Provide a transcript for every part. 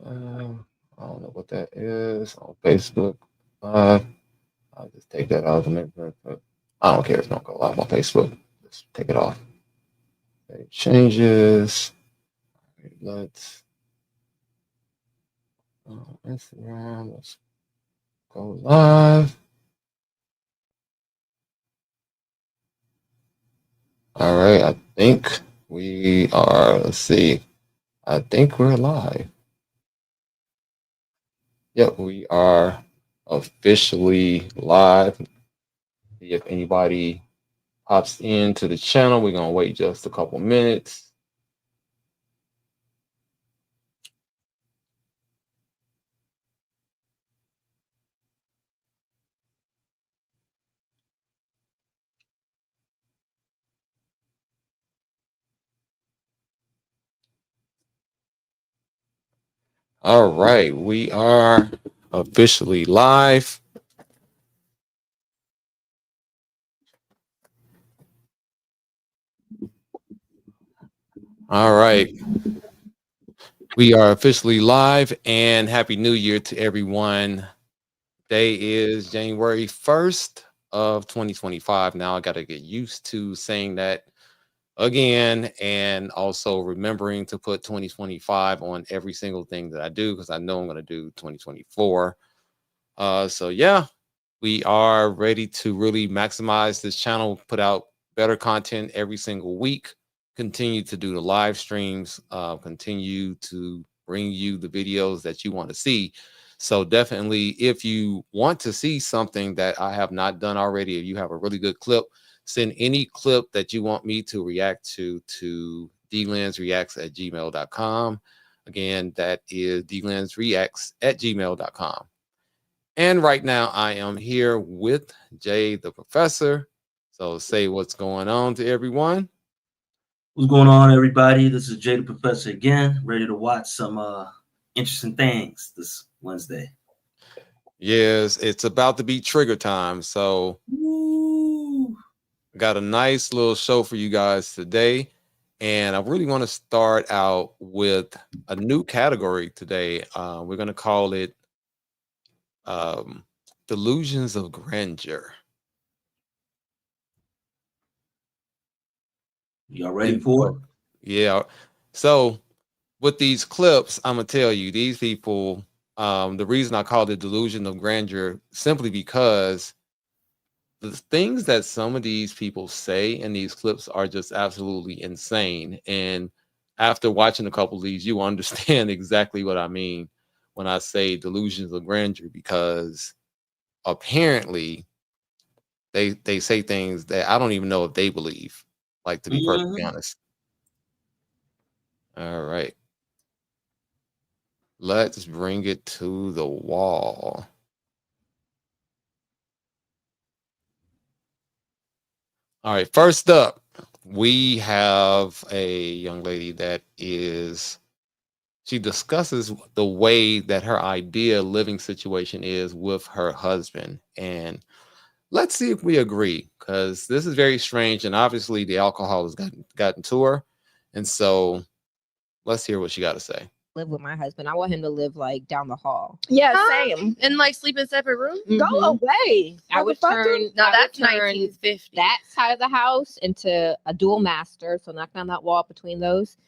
I don't know what that is on Facebook. Uh, I'll just take that out of the mix. I don't care. It's not go live on Facebook. Just take it off. Save changes. Let's Instagram. Let's go live. All right. I think we are. Let's see. I think we're live. Yep, we are officially live. See if anybody pops into the channel. We're gonna wait just a couple minutes. All right, we are officially live. All right, we are officially live, and Happy New Year to everyone. Today is January 1st of 2025. Now I got to get used to saying that again, and also remembering to put 2025 on every single thing that I do, because I know I'm going to do 2024. So yeah, we are ready to really maximize this channel, put out better content every single week, continue to do the live streams, continue to bring you the videos that you want to see. So definitely, if you want to see something that I have not done already, if you have a really good clip, send any clip that you want me to react to delinsreacts@gmail.com. Again, that is delinsreacts@gmail.com. And right now I am here with Jay the Professor. So say what's going on to everyone. What's going on, everybody? This is Jay the Professor again, ready to watch some interesting things this Wednesday. Yes, it's about to be trigger time. So Woo! got a nice little show for you guys today. And I really want to start out with a new category today. We're going to call it Delusions of Grandeur. Y'all ready for it? Yeah. So with these clips, I'm gonna tell you, these people, the reason I called it Delusion of Grandeur, simply because the things that some of these people say in these clips are just absolutely insane. And after watching a couple of these, you understand exactly what I mean when I say delusions of grandeur, because apparently they say things that I don't even know if they believe, like, to be perfectly honest. All right. Let's bring it to the wall. All right. First up, we have a young lady that she discusses the way that her ideal living situation is with her husband. And let's see if we agree, because this is very strange. And obviously, the alcohol has gotten to her. And so let's hear what she got to say. Live with my husband. I want him to live like down the hall. Yeah, same. And like sleep in separate rooms? Go away. I would turn No, that's turn 1950. that side of the house into a dual master. So knock down that wall between those.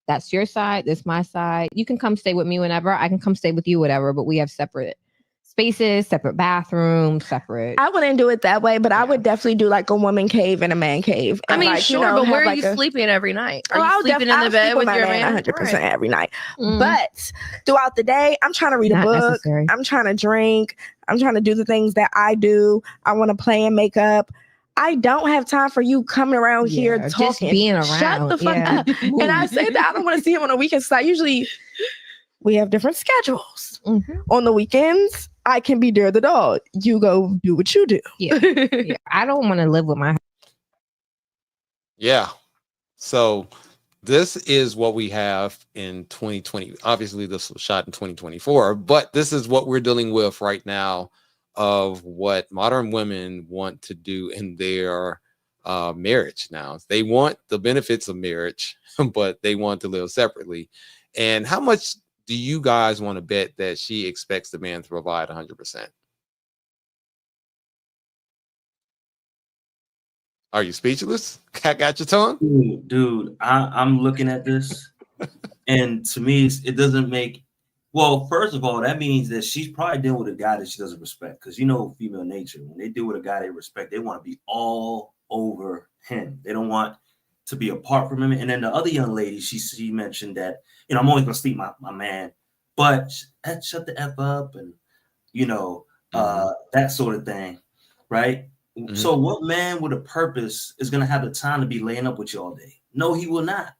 That's your side. This my side. You can come stay with me whenever. I can come stay with you, whatever. But we have separate spaces, separate bathrooms, separate. I wouldn't do it that way, but I would definitely do like a woman cave and a man cave. I And mean, like, sure, you know, but where have are you like sleeping every night? Are Oh, you I'll sleeping in I'll the bed sleep with my your man man? 100% Right. every night. Mhm. But throughout the day, I'm trying to read a Not book. necessary. I'm trying to drink. I'm trying to do the things that I do. I want to play and make up. I don't have time for you coming around here Just talking. being around. Shut the fuck Yeah. up. And I say that I don't want to see him on the weekends. So I usually, we have different schedules. Mhm. On the weekends, I can be Dare the dog. You go do what you do. Yeah. Yeah. I don't want to live with my. Yeah. So this is what we have in 2020. Obviously, this was shot in 2024, but this is what we're dealing with right now of what modern women want to do in their marriage now. They want the benefits of marriage, but they want to live separately. And how much do you guys want to bet that she expects the man to provide 100%? Are you speechless? Got your tongue? Dude, I'm looking at this, and to me, it doesn't make. Well, first of all, that means that she's probably dealing with a guy that she doesn't respect. Because you know, female nature, when they deal with a guy they respect, they want to be all over him. They don't want to be apart from him. And then the other young lady, she mentioned that, you know, I'm always gonna sleep my man, but shut the F up, and you know, that sort of thing, right? Mhm. So what man with a purpose is gonna have the time to be laying up with you all day? No, he will not.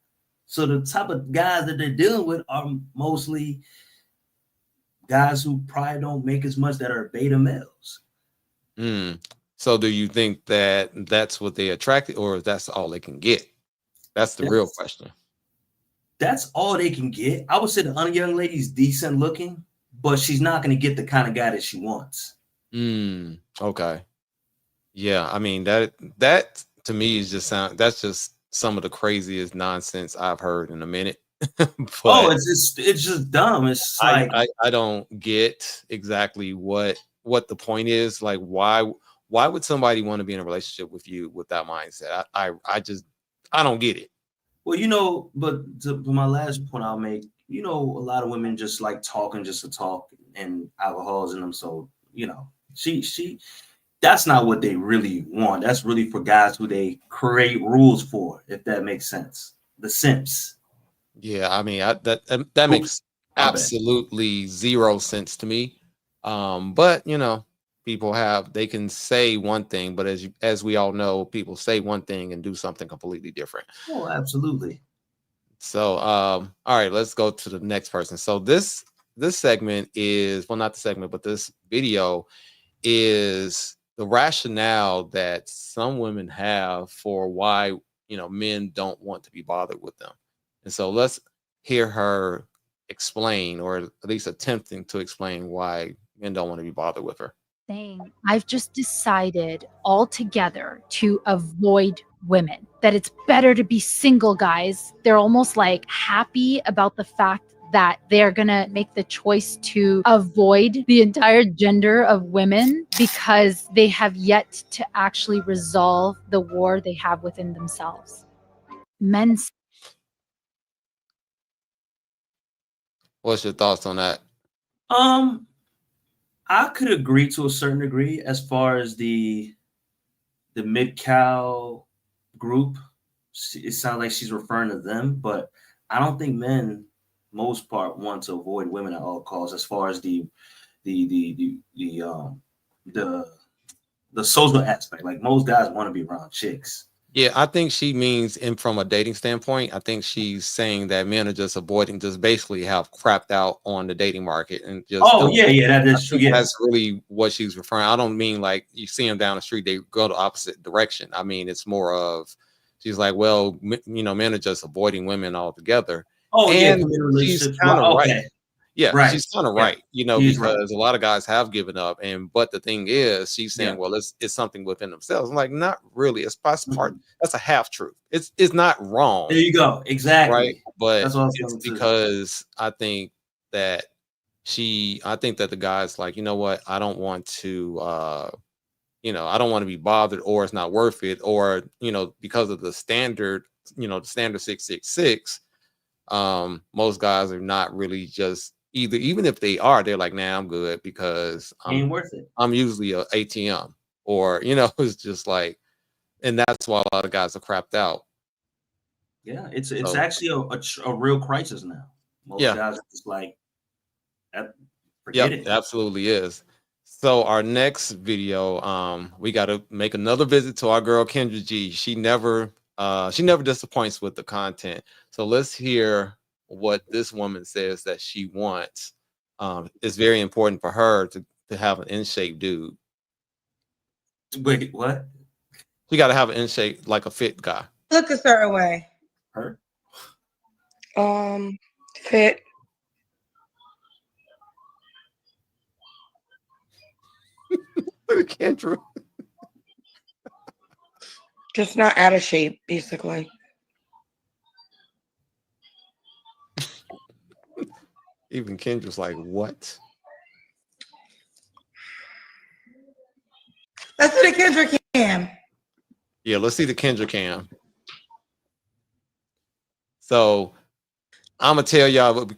So the type of guys that they're dealing with are mostly guys who probably don't make as much, that are beta males. So do you think that that's what they attracted, or that's all they can get? That's the real question. That's all they can get. I would say the other young lady's decent looking, but she's not going to get the kind of guy that she wants. Okay. Yeah, I mean that to me is that's just some of the craziest nonsense I've heard in a minute. But it's just dumb. It's I, like I don't get exactly what the point is. Like, why would somebody want to be in a relationship with you with that mindset? I don't get it. Well, you know, but to my last point I'll make, you know, a lot of women just like talking just to talk, and alcohol's in them. So, you know, she that's not what they really want. That's really for guys who they create rules for, if that makes sense. The simps. Yeah, I mean, that makes My bad. absolutely zero sense to me. But you know, they can say one thing, but as we all know, people say one thing and do something completely different. Oh, absolutely. So, all right, let's go to the next person. So this segment is, well, not the segment, but this video is the rationale that some women have for why, you know, men don't want to be bothered with them. And so let's hear her explain, or at least attempting to explain, why men don't want to be bothered with her. I've just decided altogether to avoid women, that it's better to be single, guys. They're almost like happy about the fact that they're going to make the choice to avoid the entire gender of women because they have yet to actually resolve the war they have within themselves. Men. What's your thoughts on that? I could agree to a certain degree as far as the mid-cal group. It sounds like she's referring to them, but I don't think men, most part, want to avoid women at all costs. As far as the social aspect, like most guys want to be around chicks. Yeah, I think she means, and from a dating standpoint, I think she's saying that men are just avoiding, just basically have crapped out on the dating market and just. Oh yeah, that is true. Yeah, that's really what she's referring. I don't mean like you see them down the street, they go the opposite direction. I mean, it's more of, she's like, well, you know, men are just avoiding women altogether. Oh, and yeah, she's kind of right. Okay. Yeah, right. She's kind of right, you know, She's because a lot of guys have given up, but the thing is, she's saying, well, it's something within themselves. I'm like, not really. It's part. That's a half truth. It's not wrong. There you go. Exactly. Right, but that's what it's because I think that the guy's like, you know what, I don't want to, you know, I don't want to be bothered, or it's not worth it, or you know, because of the standard, you know, the standard 666. Most guys are not really just either, even if they are, they're like, nah, I'm good, because ain't worth it. I'm usually a ATM, or you know, it's just like, and that's why a lot of guys are crapped out. Yeah, it's actually a real crisis now. Most guys are just like, forget it. It absolutely is. So our next video, we got to make another visit to our girl Kendra G. She never disappoints with the content. So let's hear what this woman says that she wants. It's very important for her to have an in-shape dude. Wait, what? You got to have an in-shape, like a fit guy. Look a certain way. Her? Fit. Kendra. Just not out of shape, basically. Even Kendra's like, what? Let's do the Kendra cam. Yeah, let's see the Kendra cam. So I'm gonna tell y'all,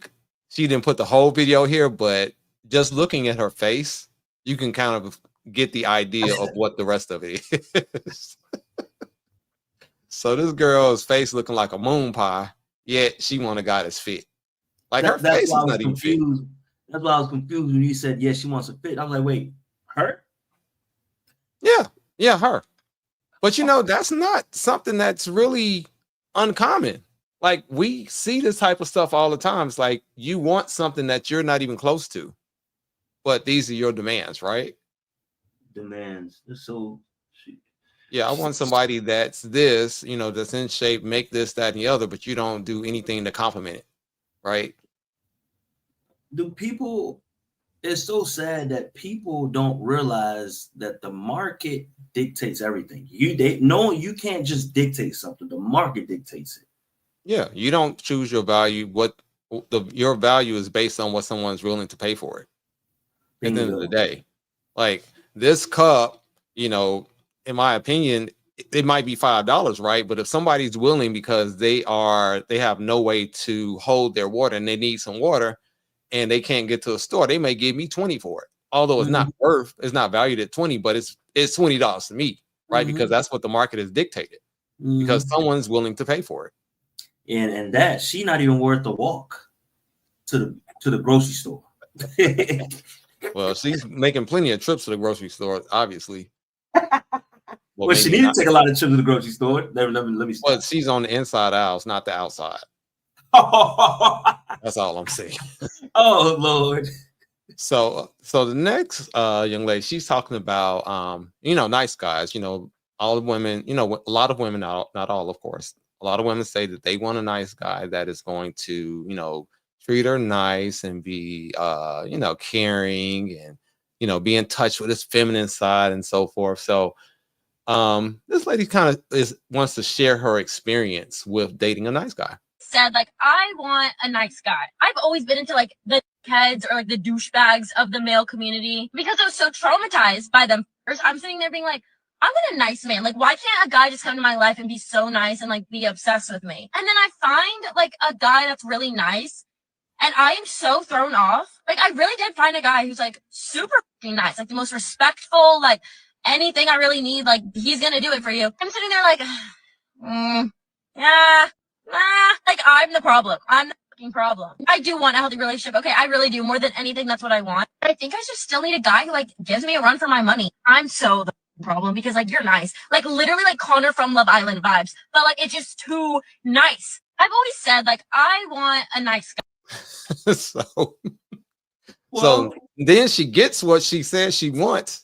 she didn't put the whole video here, but just looking at her face, you can kind of get the idea of what the rest of it is. So this girl's face looking like a moon pie, yet she want a guy that's fit. Like her face is not even fit. That's why I was confused when you said, yes, she wants to fit. I was like, wait, her? Yeah, her. But you know, that's not something that's really uncommon. Like we see this type of stuff all the time. It's like you want something that you're not even close to, but these are your demands, right? Demands. So yeah, I want somebody that's this, you know, that's in shape, make this, that, and the other, but you don't do anything to compliment it, right? Do people, it's so sad that people don't realize that the market dictates everything. You can't just dictate something. The market dictates it. Yeah, you don't choose your value. Your value is based on what someone's willing to pay for it. At the end of the day, like this cup, you know, in my opinion, it might be $5, right? But if somebody's willing because they have no way to hold their water and they need some water and they can't get to a store, they may give me 20 for it. Although it's it's not valued at 20, but it's $20 to me, right? Because that's what the market has dictated. Because someone's willing to pay for it. And that she not even worth the walk to the grocery store. Well, she's making plenty of trips to the grocery store, obviously. Well, she needs to take a lot of trips to the grocery store. Let me stop. But she's on the inside aisles, not the outside. That's all I'm saying. Oh Lord. So the next young lady, she's talking about nice guys. You know, all the women, you know, a lot of women, not all, of course. A lot of women say that they want a nice guy that is going to, you know, treat her nice and be caring and be in touch with his feminine side and so forth. So this lady kind of wants to share her experience with dating a nice guy. Said like, I want a nice guy. I've always been into like the heads or like the douchebags of the male community because I was so traumatized by them. I'm sitting there being like, I want a nice man. Like, why can't a guy just come to my life and be so nice and like be obsessed with me? And then I find like a guy that's really nice and I am so thrown off. Like, I really did find a guy who's like super nice, like the most respectful, like anything I really need, like he's gonna do it for you. I'm sitting there like, like I'm the problem. I'm the fucking problem. I do want a healthy relationship. Okay, I really do. More than anything, that's what I want. I think I just still need a guy who like gives me a run for my money. I'm so the problem because like you're nice. Like literally like Connor from Love Island vibes. But like it's just too nice. I've always said like I want a nice guy. So then she gets what she says she wants.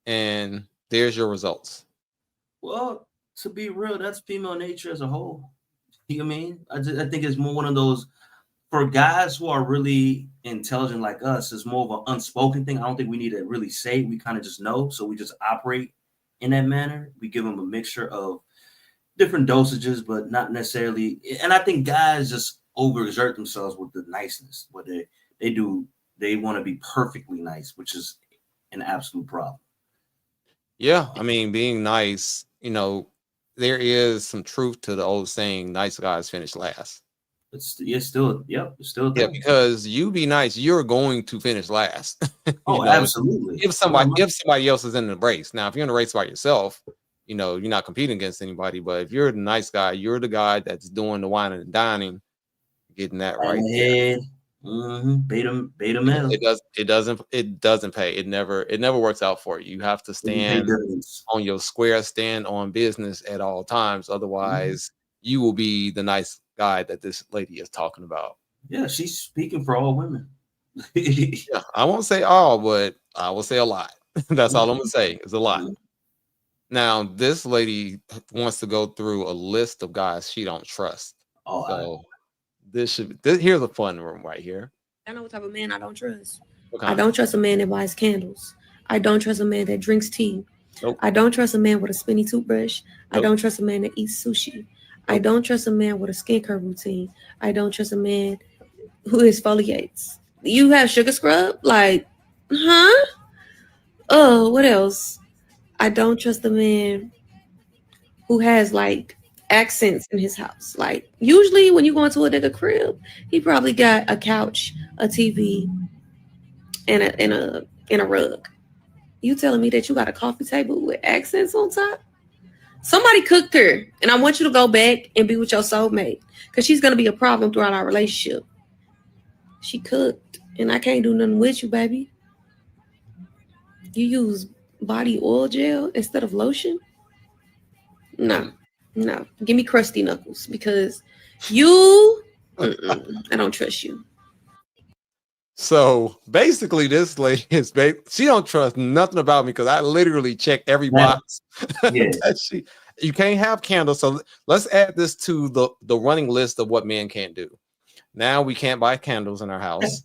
And there's your results. Well, to be real, that's female nature as a whole. You know what I mean? I think it's more one of those, for guys who are really intelligent like us, it's more of an unspoken thing. I don't think we need to really say. We kind of just know. So we just operate in that manner. We give them a mixture of different dosages, but not necessarily. And I think guys just overexert themselves with the niceness. What they do, they want to be perfectly nice, which is an absolute problem. Yeah, I mean, being nice, there is some truth to the old saying, nice guys finish last. It's still there. Yeah, because you be nice, you're going to finish last. Absolutely. If somebody else is in the race. Now, if you're in a race by yourself, you're not competing against anybody. But if you're the nice guy, you're the guy that's doing the wine and dining, getting that right there. Beta male. It doesn't pay. It never works out for you. You have to stand on your square, stand on business at all times. Otherwise, you will be the nice guy that this lady is talking about. Yeah, she's speaking for all women. Yeah, I won't say all, but I will say a lot. That's all I'm gonna say. It's a lot. Now, this lady wants to go through a list of guys she don't trust. Here's a fun room right here. I know what type of man I don't trust. Okay. I don't trust a man that buys candles. I don't trust a man that drinks tea. Nope. I don't trust a man with a spinny toothbrush. Nope. I don't trust a man that eats sushi. Nope. I don't trust a man with a skincare routine. I don't trust a man who exfoliates. You have sugar scrub? Like, huh? Oh, what else? I don't trust a man who has like accents in his house. Like, usually when you go into a nigga crib, he probably got a couch, a TV, and a rug. You telling me that you got a coffee table with accents on top? Somebody cooked her, and I want you to go back and be with your soulmate because she's gonna be a problem throughout our relationship. She cooked, and I can't do nothing with you, baby. You use body oil gel instead of lotion? No, no. Give me crusty knuckles because you, I don't trust you. So basically, this lady is she don't trust nothing about me because I literally check every box. Yeah. You can't have candles. So let's add this to the running list of what men can't do. Now we can't buy candles in our house.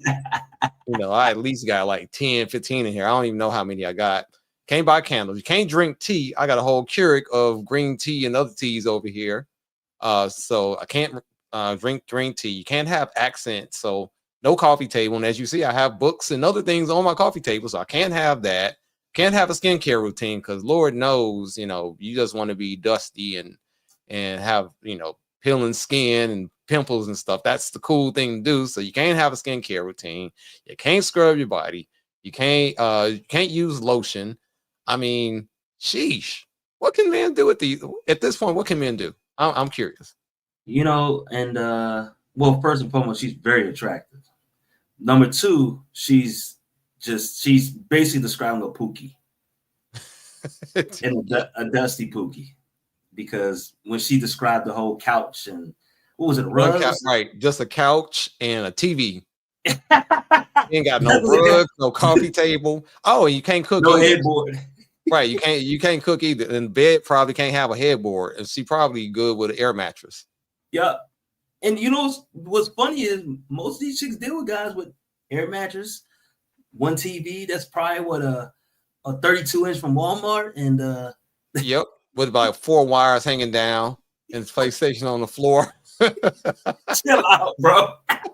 I at least got like 10, 15 in here. I don't even know how many I got. Can't buy candles. You can't drink tea. I got a whole Keurig of green tea and other teas over here. So I can't drink green tea. You can't have accents. So no coffee table. And as you see, I have books and other things on my coffee table. So I can't have that. Can't have a skincare routine because Lord knows, you just want to be dusty and have, peeling skin and pimples and stuff. That's the cool thing to do. So you can't have a skincare routine. You can't scrub your body. You can't use lotion. I mean, sheesh. What can men do at this point? What can men do? I'm curious. And well, first and foremost, she's very attractive. Number two, she's basically describing a Pookie and a dusty Pookie, because when she described the whole couch and what was it, rugs? Right, just a couch and a TV. You ain't got no rug, no coffee table. Oh, and you can't cook. No headboard. Right, you can't cook either. And bed probably can't have a headboard, and she probably good with an air mattress. Yeah. And what's funny is most of these chicks deal with guys with air mattress, one TV. That's probably what a 32-inch from Walmart, and yep, with about 4 wires hanging down and PlayStation on the floor. Chill out, bro. I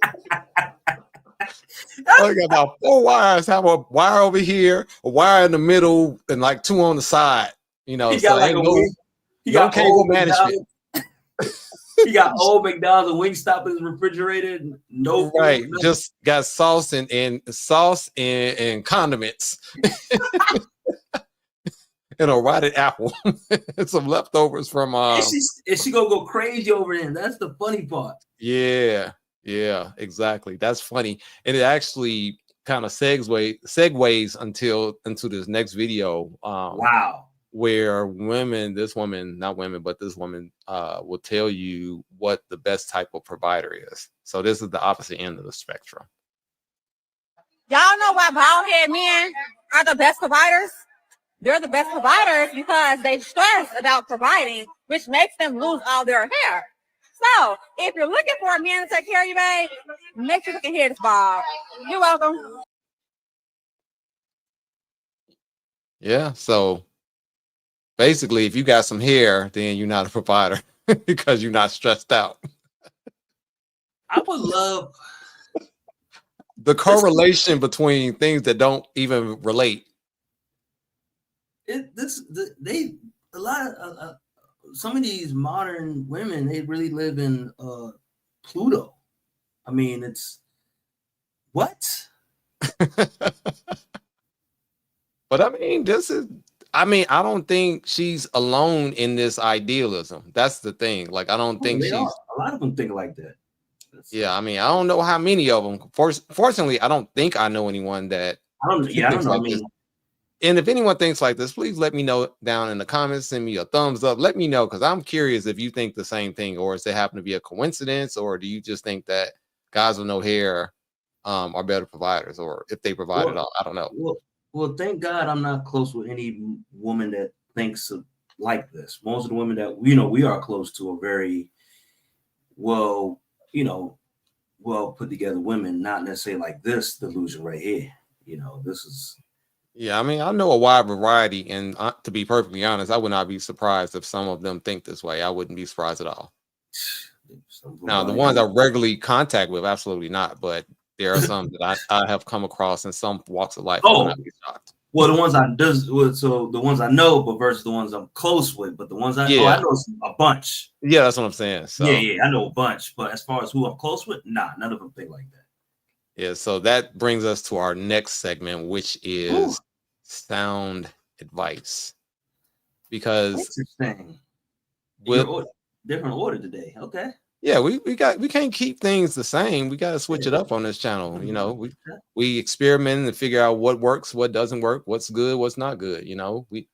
got about 4 wires. Have a wire over here, a wire in the middle, and like 2 on the side. He got like no cable management. He got old McDonald's and Wingstop in his refrigerator. No, right. Just got sauce and condiments. And a rotted apple. And some leftovers from and she gonna go crazy over him. That's the funny part. Yeah, exactly. That's funny. And it actually kind of segues into this next video. Wow. Where this woman will tell you what the best type of provider is. So this is the opposite end of the spectrum. Y'all know why bald-head men are the best providers? They're the best providers because they stress about providing, which makes them lose all their hair. So if you're looking for a man to take care of you, babe, make sure you can hear this, Bob. You're welcome. Yeah, so basically, if you got some hair, then you're not a provider because you're not stressed out. I would love the correlation between things that don't even relate. Some of these modern women, they really live in Pluto. I mean, it's what? But I mean, I don't think she's alone in this idealism. That's the thing. Like, I don't think a lot of them think like that. Yeah, I mean, I don't know how many of them. Fortunately, I don't think I know anyone that. I don't know. Like this. And if anyone thinks like this, please let me know down in the comments. Send me a thumbs up. Let me know, because I'm curious if you think the same thing, or does it happen to be a coincidence, or do you just think that guys with no hair are better providers, or if they provide it all? I don't know. Well, thank God I'm not close with any woman that thinks like this. Most of the women that we are close to are very well put together women, not necessarily like this delusion right here. This is. Yeah, I mean, I know a wide variety, and to be perfectly honest, I would not be surprised if some of them think this way. I wouldn't be surprised at all. Now, the ones I regularly contact with, absolutely not. But there are some that I have come across in some walks of life. Oh, I be shocked. well, the ones so the ones I know, but versus the ones I'm close with. But the ones I know a bunch. Yeah, that's what I'm saying. So yeah, I know a bunch. But as far as who I'm close with, nah, none of them think like that. Yeah, so that brings us to our next segment, which is sound advice. Because interesting. Different order today. Okay. Yeah, we can't keep things the same. We got to switch it up on this channel. You know, we experiment and figure out what works, what doesn't work, what's good, what's not good. You know, we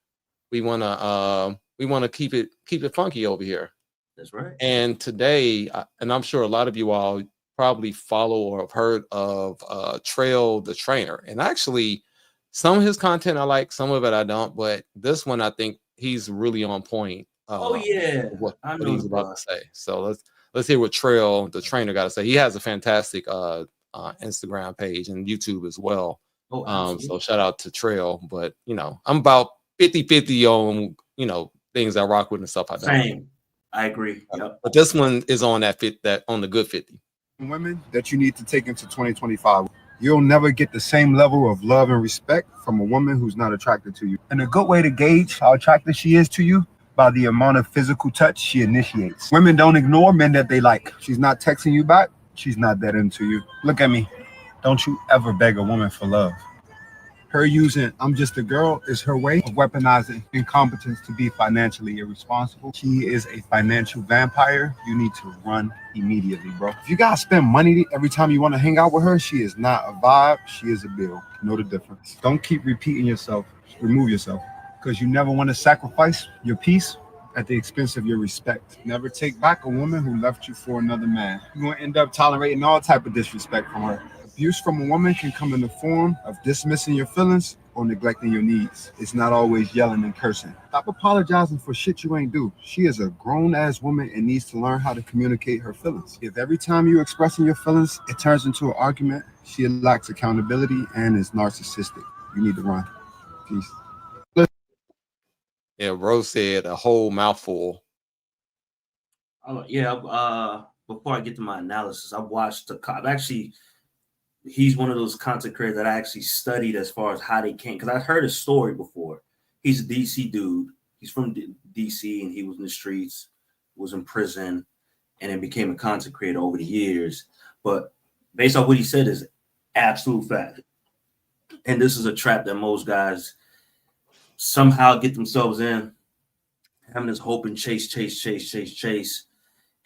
want to keep it funky over here. That's right. And today, and I'm sure a lot of you all probably follow or have heard of Trail the Trainer. And actually, some of his content I like, some of it I don't. But this one, I think he's really on point. What he's about to say. So let's hear what Trail the Trainer got to say. He has a fantastic Instagram page and YouTube as well. So shout out to Trail. But you know, I'm about 50-50 on things I rock with and stuff I don't. Same. I agree. Yep. But this one is on that on the good 50. Women that you need to take into 2025. You'll never get the same level of love and respect from a woman who's not attracted to you. And a good way to gauge how attracted she is to you by the amount of physical touch she initiates. Women don't ignore men that they like. She's not texting you back. She's not that into you. Look at me. Don't you ever beg a woman for love. Her using "I'm just a girl" is her way of weaponizing incompetence to be financially irresponsible. She is a financial vampire. You need to run immediately, bro. If you gotta spend money every time you want to hang out with her, she is not a vibe. She is a bill. Know the difference. Don't keep repeating yourself. Remove yourself, because you never want to sacrifice your peace at the expense of your respect. Never take back a woman who left you for another man. You're going to end up tolerating all type of disrespect from her. Abuse from a woman can come in the form of dismissing your feelings or neglecting your needs. It's not always yelling and cursing. Stop apologizing for shit you ain't do. She is a grown-ass woman and needs to learn how to communicate her feelings. If every time you're expressing your feelings, it turns into an argument, she lacks accountability and is narcissistic. You need to run. Peace. Yeah, Rose said a whole mouthful. Before I get to my analysis, I watched he's one of those content creators that I actually studied as far as how they came, because I heard his story before. He's a DC dude. He's from DC and he was in the streets, was in prison, and then became a content creator over the years. But based on what he said is absolute fact. And this is a trap that most guys somehow get themselves in, having this hope and chase.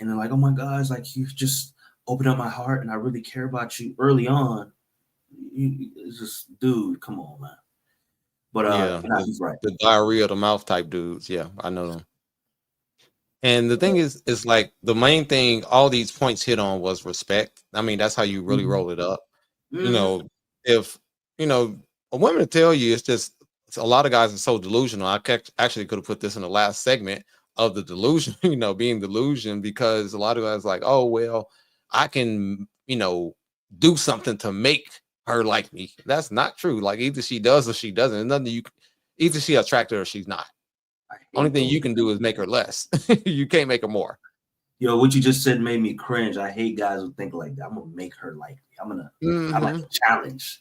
And they're like, oh my God, it's like you just open up my heart and I really care about you early on. It's just, dude, come on, man. But he's right. The diarrhea of the mouth type dudes. Yeah, I know them. And the thing is, it's like the main thing all these points hit on was respect. I mean, that's how you really roll it up. You know, if, a woman to tell you, it's a lot of guys are so delusional. I actually could have put this in the last segment of the delusion, being delusion, because a lot of guys like, oh, well, I can, do something to make her like me. That's not true. Like either she does or she doesn't. Nothing either she attracted or she's not. Only thing you can do is make her less. You can't make her more. Yo, what you just said made me cringe. I hate guys who think like that. I'm gonna make her like me. I like a challenge.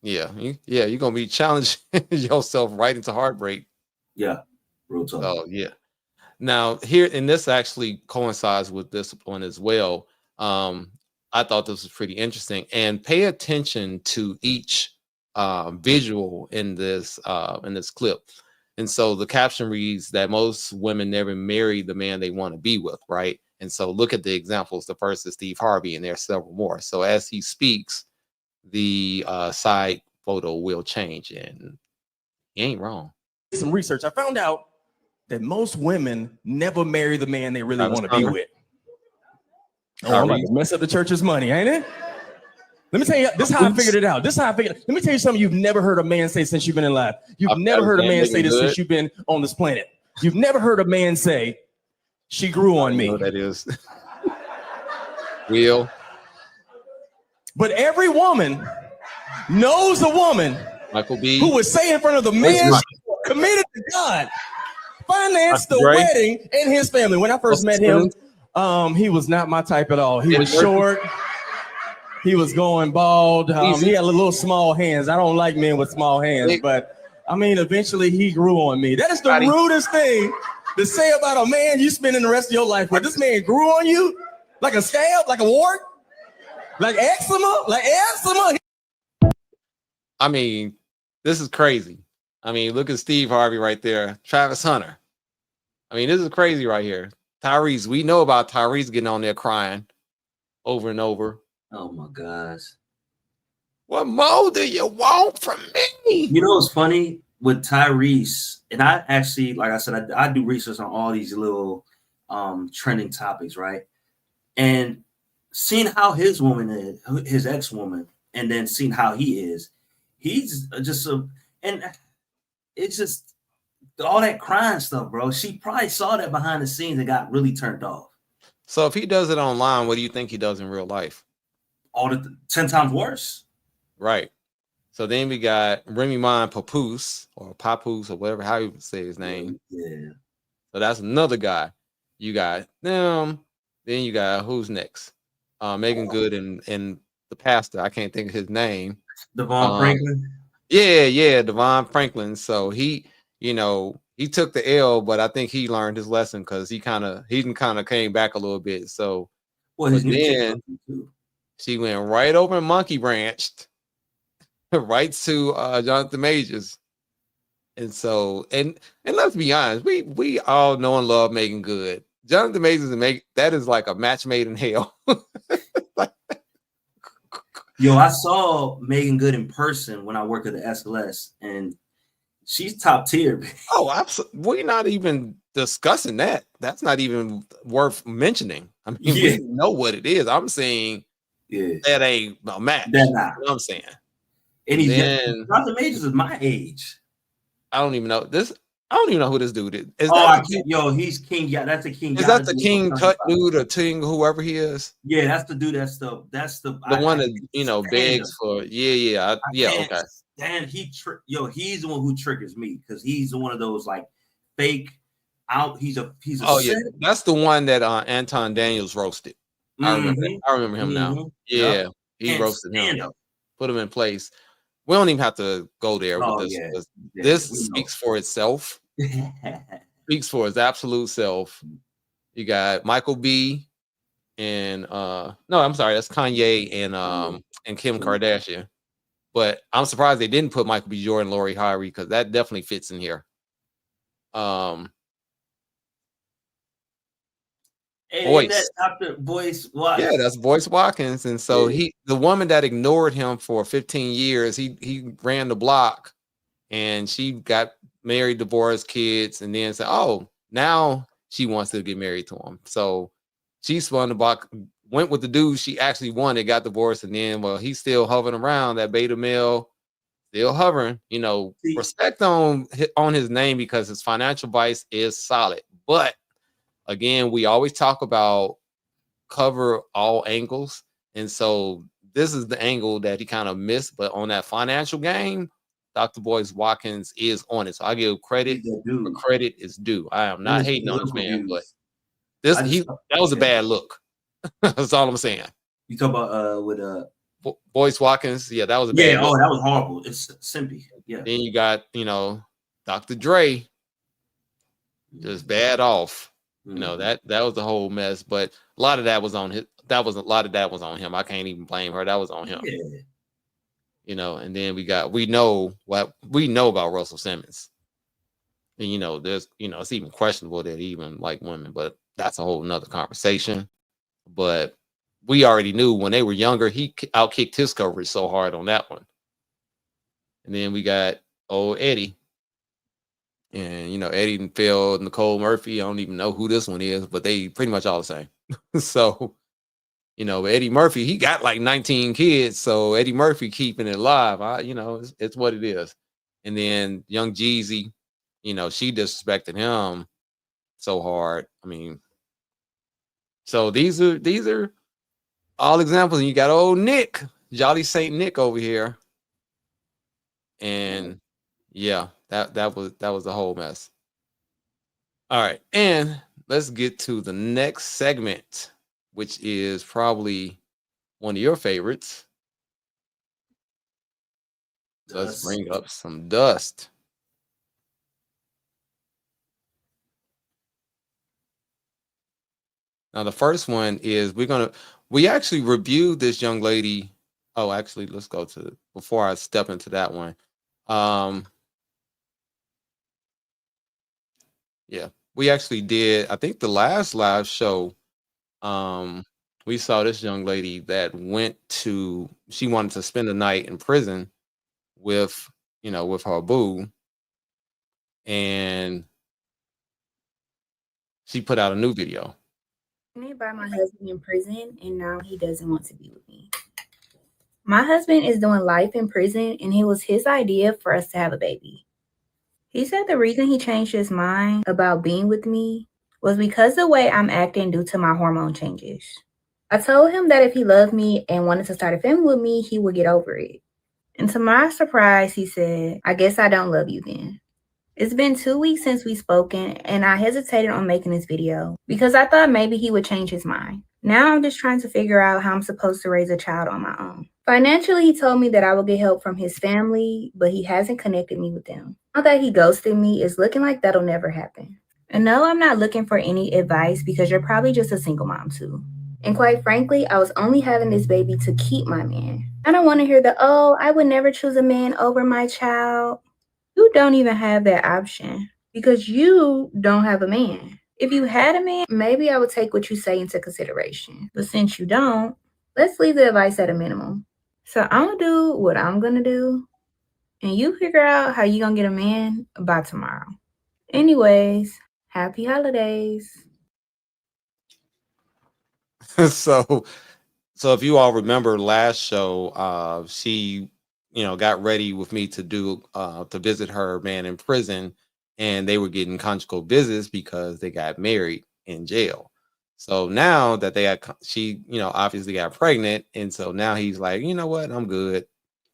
Yeah, you're gonna be challenging yourself right into heartbreak. Yeah, real talk. Oh yeah. Now here, and this actually coincides with this one as well. I thought this was pretty interesting, and pay attention to each visual in this clip. And so the caption reads that most women never marry the man they want to be with, right? And so look at the examples. The first is Steve Harvey, and there are several more. So as he speaks, the side photo will change, and he ain't wrong. Some research. I found out that most women never marry the man they really want to be with. Oh, I'm about to mess up the church's money, ain't it? Let me tell you, this is how I figured it out. Let me tell you something you've never heard a man say since you've been alive. You've never heard a man say this since you've been on this planet. You've never heard a man say, she grew on me. I know that is. Real. But every woman knows a woman Michael B. who would say in front of the man committed to God, financed the wedding and his family. When I first met him, He was not my type at all. He was short. He was going bald. He had little small hands. I don't like men with small hands, but I mean, eventually he grew on me. That is the rudest thing to say about a man you spending the rest of your life with. This man grew on you like a scab, like a wart, like eczema, I mean, this is crazy. I mean, look at Steve Harvey right there, Travis Hunter. I mean, this is crazy right here. Tyrese, we know about Tyrese getting on there crying over and over. Oh my gosh. What more do you want from me? You know what's funny with Tyrese, and I actually, like I said, I do research on all these little trending topics, right? And seeing how his woman is, his ex-woman, and then seeing how he is, he's just and it's just all that crying stuff, bro. She probably saw that behind the scenes and got really turned off. So if he does it online, what do you think he does in real life? All the 10 times worse. Right. So then we got Remy Ma Papoose or Papoose or whatever, how you say his name. Yeah. So that's another guy. You got them. Then you got who's next? Megan Good and the pastor. I can't think of his name. Devon Franklin. Yeah, Devon Franklin. So he, he took the L, but I think he learned his lesson because he kind of came back a little bit. So then she went right over and monkey branched right to Jonathan Majors. And so, and let's be honest, we all know and love Megan Good. Jonathan Majors that is like a match made in hell. Yo, I saw Megan Good in person when I worked at the SLS, and she's top tier. Oh, absolutely. We're not even discussing that. That's not even worth mentioning. I mean, we know what it is. I'm saying that ain't a match. That's not. You know what I'm saying. And Jonathan Majors is my age. I don't even know this. I don't even know who this dude is. He's King. Yeah, that's the King. Is that the King Tut dude or Ting, whoever he is? Yeah, that's the dude. That's the one that begs for. Okay. And he's the one who triggers me because he's one of those like fake out. He's a that's the one that Anton Daniels roasted. I remember him now. Yeah, he roasted him. Put him in place. We don't even have to go there with this. This speaks for itself. Speaks for its absolute self. You got Michael B. and no, I'm sorry, that's Kanye and Kim Kardashian. But I'm surprised they didn't put Michael B. Jordan, Lori Harvey, because that definitely fits in here. Boyce. Dr. Boyce Watkins. Yeah, that's Boyce Watkins. And so the woman that ignored him for 15 years, he ran the block and she got married, divorced, kids, and then said, oh, now she wants to get married to him. So she spun the block, went with the dude she actually wanted, got divorced, and then, well, he's still hovering around, that beta male, still hovering. Respect on his name because his financial advice is solid. But again, we always talk about cover all angles. And so this is the angle that he kind of missed. But on that financial game, Dr. Boyce Watkins is on it. So I give credit where credit is due. I am not hating on this man, but that was a bad look. That's all I'm saying. You talk about with Boyce Watkins? Yeah, that was a bad look. That was horrible. It's simpy. Yeah. Then you got, Dr. Dre just bad off. That was the whole mess, but a lot of that was on his. A lot of that was on him. I can't even blame her. That was on him. Yeah. And then we know about Russell Simmons, and there's it's even questionable that he even like women, but that's a whole nother conversation. But we already knew when they were younger, he outkicked his coverage so hard on that one. And then we got old Eddie. And, Eddie failed Nicole Murphy. I don't even know who this one is, but they pretty much all the same. So, Eddie Murphy, he got like 19 kids. So Eddie Murphy keeping it alive. It's what it is. And then young Jeezy, she disrespected him so hard. I mean, so these are all examples. And you got old Nick, Jolly Saint Nick over here. And yeah. That was the whole mess. All right. And let's get to the next segment, which is probably one of your favorites. Let's bring up some dust. Now, the first one is we actually reviewed this young lady. Oh, actually, let's go to before I step into that one. Yeah, we actually did, I think the last live show, we saw this young lady that she wanted to spend the night in prison with her boo. And she put out a new video. Me by my husband in prison, and now he doesn't want to be with me. My husband is doing life in prison, and it was his idea for us to have a baby. He said the reason he changed his mind about being with me was because the way I'm acting due to my hormone changes. I told him that if he loved me and wanted to start a family with me, he would get over it. And to my surprise, he said, "I guess I don't love you then." It's been 2 weeks since we've spoken, and I hesitated on making this video because I thought maybe he would change his mind. Now I'm just trying to figure out how I'm supposed to raise a child on my own. Financially, he told me that I will get help from his family, but he hasn't connected me with them. Now that he ghosted me, it's looking like that'll never happen. And no, I'm not looking for any advice because you're probably just a single mom too. And quite frankly, I was only having this baby to keep my man. I don't want to hear the, "Oh, I would never choose a man over my child." You don't even have that option because you don't have a man. If you had a man, maybe I would take what you say into consideration. But since you don't, let's leave the advice at a minimum. So I'm going to do what I'm going to do, and you figure out how you're going to get a man by tomorrow. Anyways, happy holidays. So if you all remember last show, she got ready with me to visit her man in prison, and they were getting conjugal visits because they got married in jail. So now that she obviously got pregnant, and so now he's like, you know what, I'm good.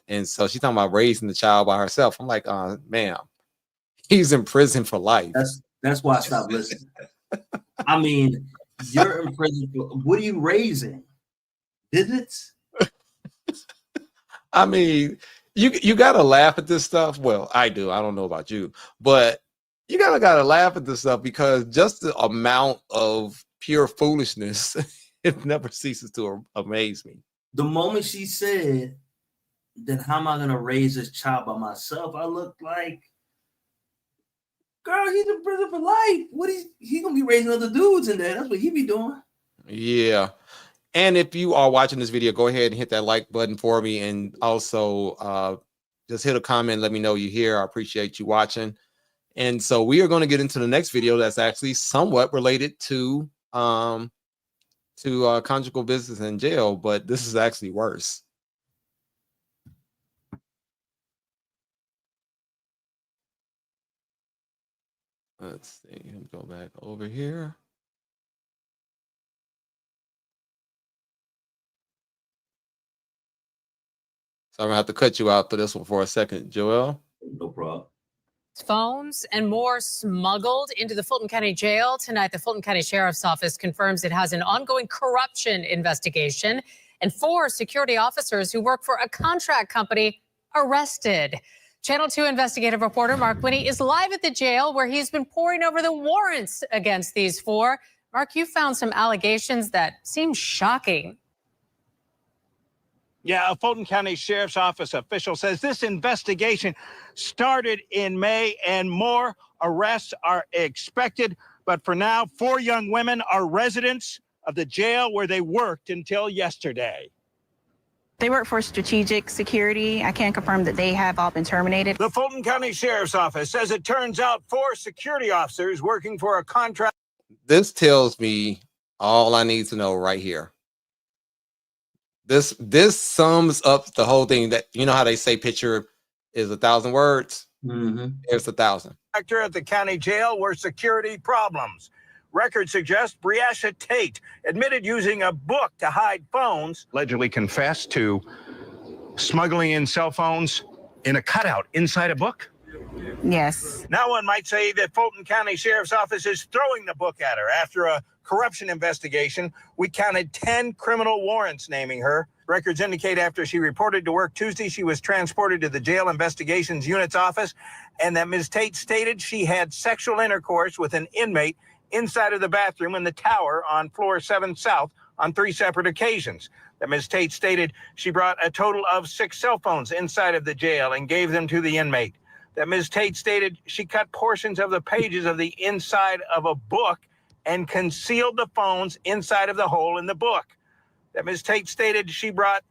And so she's talking about raising the child by herself. I'm like, ma'am, he's in prison for life. That's why I stopped listening. I mean, you're in prison for, what are you raising? Visits? I mean, you gotta laugh at this stuff. Well, I do. I don't know about you, but you gotta laugh at this stuff because just the amount of pure foolishness, it never ceases to amaze me. The moment she said, "Then how am I gonna raise this child by myself?" I looked like, girl, he's in prison for life. What he gonna be raising other dudes in there? That's what he be doing. Yeah. And if you are watching this video, go ahead and hit that like button for me. And also just hit a comment. Let me know you're here. I appreciate you watching. And so we are going to get into the next video that's actually somewhat related to conjugal visits in jail, but this is actually worse. Let's see. Let me go back over here. So I'm gonna have to cut you out for this one for a second, Joel. No problem. Phones and more smuggled into the Fulton County Jail. Tonight, the Fulton County Sheriff's Office confirms it has an ongoing corruption investigation and 4 security officers who work for a contract company arrested. Channel 2 investigative reporter Mark Winnie is live at the jail where he's been poring over the warrants against these 4. Mark, you found some allegations that seem shocking. Yeah, a Fulton County Sheriff's Office official says this investigation started in May and more arrests are expected. But for now, 4 young women are residents of the jail where they worked until yesterday. They work for strategic security. I can confirm that they have all been terminated. The Fulton County Sheriff's Office says it turns out 4 security officers working for a contract. This tells me all I need to know right here. This sums up the whole thing. That you know how they say picture is 1,000 words. Mm-hmm. There's 1,000. Actor at the county jail were security problems. Records suggest Briasha Tate admitted using a book to hide phones. Allegedly confessed to smuggling in cell phones in a cutout inside a book. Yes. Now one might say that Fulton County Sheriff's Office is throwing the book at her. After a corruption investigation, we counted 10 criminal warrants naming her. Records indicate after she reported to work Tuesday, she was transported to the Jail Investigations Unit's office, and that Ms. Tate stated she had sexual intercourse with an inmate inside of the bathroom in the tower on floor 7 South on 3 separate occasions. That Ms. Tate stated she brought a total of 6 cell phones inside of the jail and gave them to the inmate. That Ms. Tate stated she cut portions of the pages of the inside of a book and concealed the phones inside of the hole in the book. That Ms. Tate stated she brought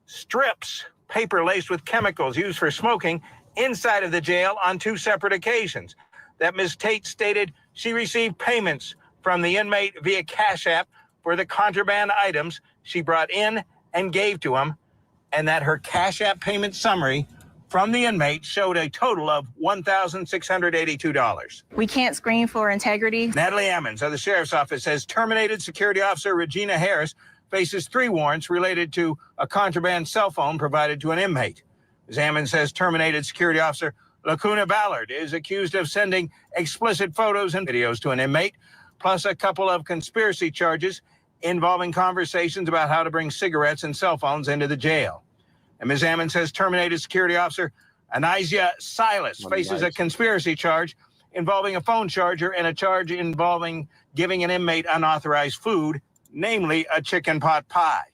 strips, paper laced with chemicals used for smoking, inside of the jail on 2 separate occasions. That Ms. Tate stated she received payments from the inmate via Cash App for the contraband items she brought in and gave to him, and that her Cash App payment summary from the inmate showed a total of $1,682. We can't screen for integrity. Natalie Ammons of the Sheriff's Office says terminated security officer Regina Harris faces 3 warrants related to a contraband cell phone provided to an inmate. Ms. Ammons says terminated security officer Lacuna Ballard is accused of sending explicit photos and videos to an inmate, plus a couple of conspiracy charges involving conversations about how to bring cigarettes and cell phones into the jail. And Ms. Ammons says terminated security officer Anisia Silas faces a conspiracy charge involving a phone charger and a charge involving giving an inmate unauthorized food, namely a chicken pot pie.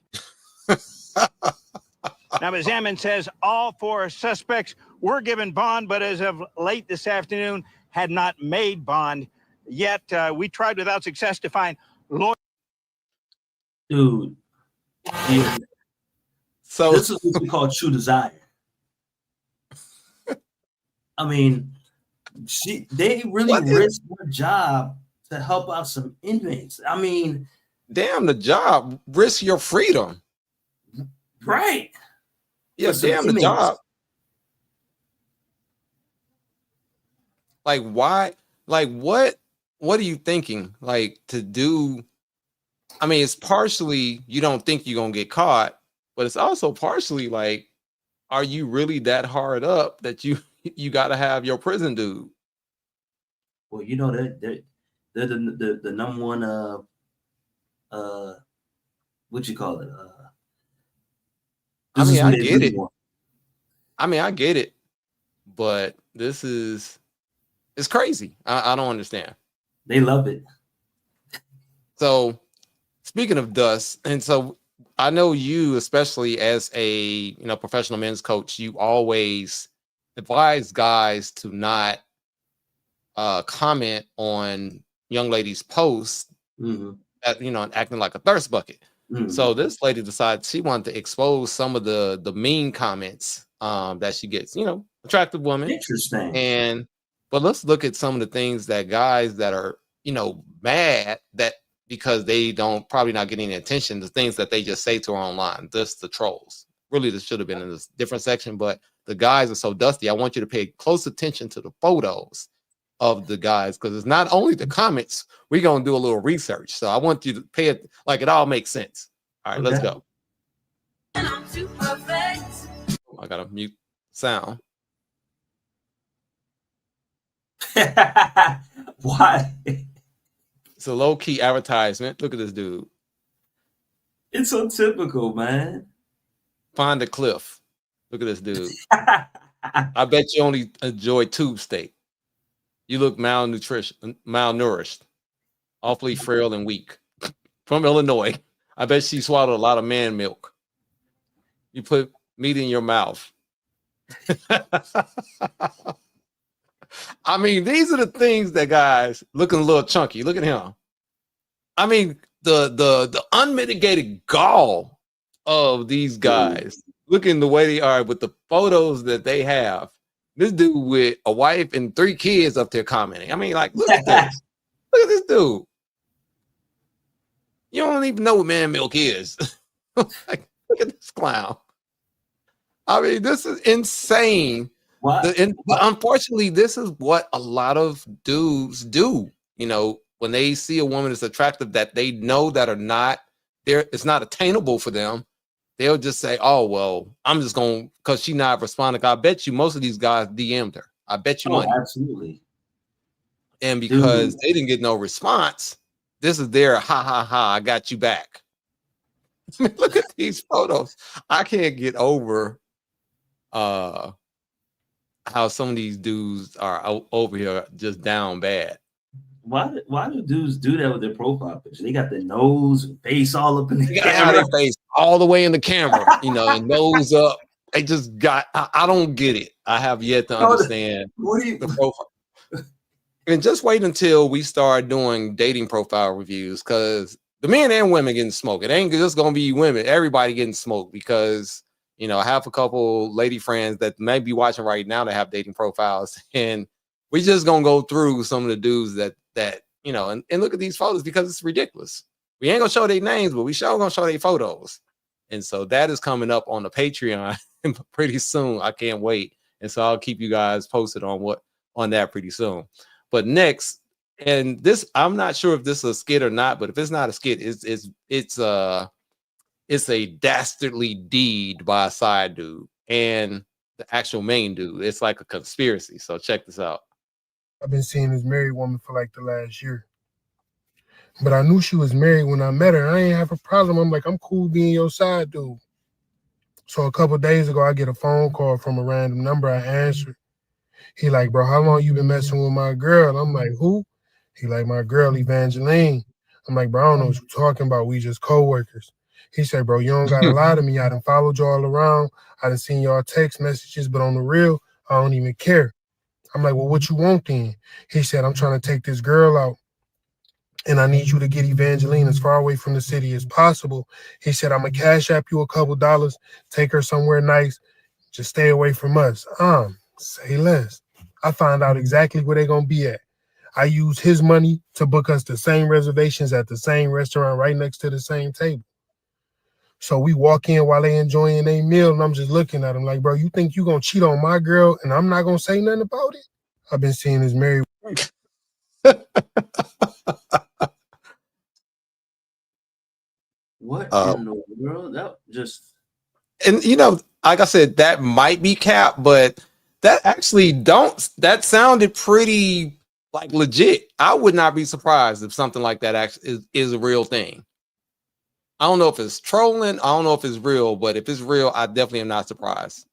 Now, Ms. Ammons says all 4 suspects were given bond, but as of late this afternoon had not made bond yet. We tried without success to find lawyers. Dude. Yeah. So this is what we call true desire. I mean, they really risked their job to help out some inmates. I mean, damn the job, risk your freedom. Right. Yeah, damn the job. Like, why? Like, what are you thinking? Like, to do? I mean, it's partially you don't think you're gonna get caught, but it's also partially like, are you really that hard up that you got to have your prison dude? Well, you know they're the number one what you call it? I mean, I get it. I mean, I get it, but it's crazy. I don't understand. They love it. So, speaking of dust, and so I know you, especially as a professional men's coach, you always advise guys to not comment on young ladies' posts, acting like a thirst bucket. So this lady decided she wanted to expose some of the mean comments that she gets. Attractive woman. Interesting. But let's look at some of the things that guys that are mad that because they probably not getting attention, the things that they just say to her online, just the trolls. Really, this should have been in this different section, but the guys are so dusty. I want you to pay close attention to the photos of the guys, because it's not only the comments. We're going to do a little research. So I want you to pay it like it all makes sense. All right, let's go. I got to mute sound. Why? It's a low-key advertisement. Look at this dude. It's so typical, man. Find a cliff. Look at this dude. I bet you only enjoy tube steak. You look malnourished, awfully frail and weak. From Illinois. I bet she swallowed a lot of man milk. You put meat in your mouth. I mean, these are the things that guys looking a little chunky. Look at him. I mean, the unmitigated gall of these guys, looking the way they are with the photos that they have. This dude with a wife and 3 kids up there commenting. I mean, like, look at this. Look at this dude. You don't even know what man milk is. Like, look at this clown. I mean, this is insane. Unfortunately, this is what a lot of dudes do. When they see a woman that's attractive that they know that are not there, it's not attainable for them. They'll just say, "Oh well, I'm just going because she's not responding." I bet you most of these guys DM'd her. I bet you Oh, money. absolutely. And because Dude. they didn't get no response, this is their ha ha ha, I got you back. I mean, look at these photos. I can't get over how some of these dudes are over here just down bad. Why do dudes do that with their profile picture? They got their nose, face all up in the They gotta have camera. their face all the way in the camera, you know, and nose up. They just got. I don't get it. I have yet to understand the profile. And just wait until we start doing dating profile reviews, because the men and women getting smoked. It ain't just gonna be women. Everybody getting smoked, because you know I have a couple lady friends that may be watching right now that have dating profiles, and we just gonna go through some of the dudes that you know and look at these photos, because it's ridiculous. We ain't gonna show their names, but we sure gonna show their photos. And so that is coming up on the Patreon pretty soon. I can't wait. And so I'll keep you guys posted on that pretty soon. But next, and this, I'm not sure if this is a skit or not, but if it's not a skit, it's a dastardly deed by a side dude and the actual main dude. It's like a conspiracy. So check this out. I've been seeing this married woman for like the last year. But I knew she was married when I met her. I ain't have a problem. I'm like, I'm cool being your side dude. So a couple of days ago, I get a phone call from a random number. I answered. He like, bro, how long you been messing with my girl? I'm like, who? He like, my girl, Evangeline. I'm like, bro, I don't know what you're talking about. We just co-workers. He said, bro, you don't got to lie to me. I done followed y'all around. I done seen y'all text messages, but on the real, I don't even care. I'm like, well, what you want then? He said, I'm trying to take this girl out, and I need you to get Evangeline as far away from the city as possible. He said, I'm going to cash app you a couple dollars, take her somewhere nice, just stay away from us. Say less. I find out exactly where they're going to be at. I use his money to book us the same reservations at the same restaurant right next to the same table. So we walk in while they enjoying their meal, and I'm just looking at them like, bro, you think you going to cheat on my girl and I'm not going to say nothing about it? I've been seeing this married. What in the world? That just. And you know, like I said, that might be cap, but that actually that sounded pretty like legit. I would not be surprised if something like that actually is a real thing. I don't know if it's trolling. I don't know if it's real, but if it's real, I definitely am not surprised.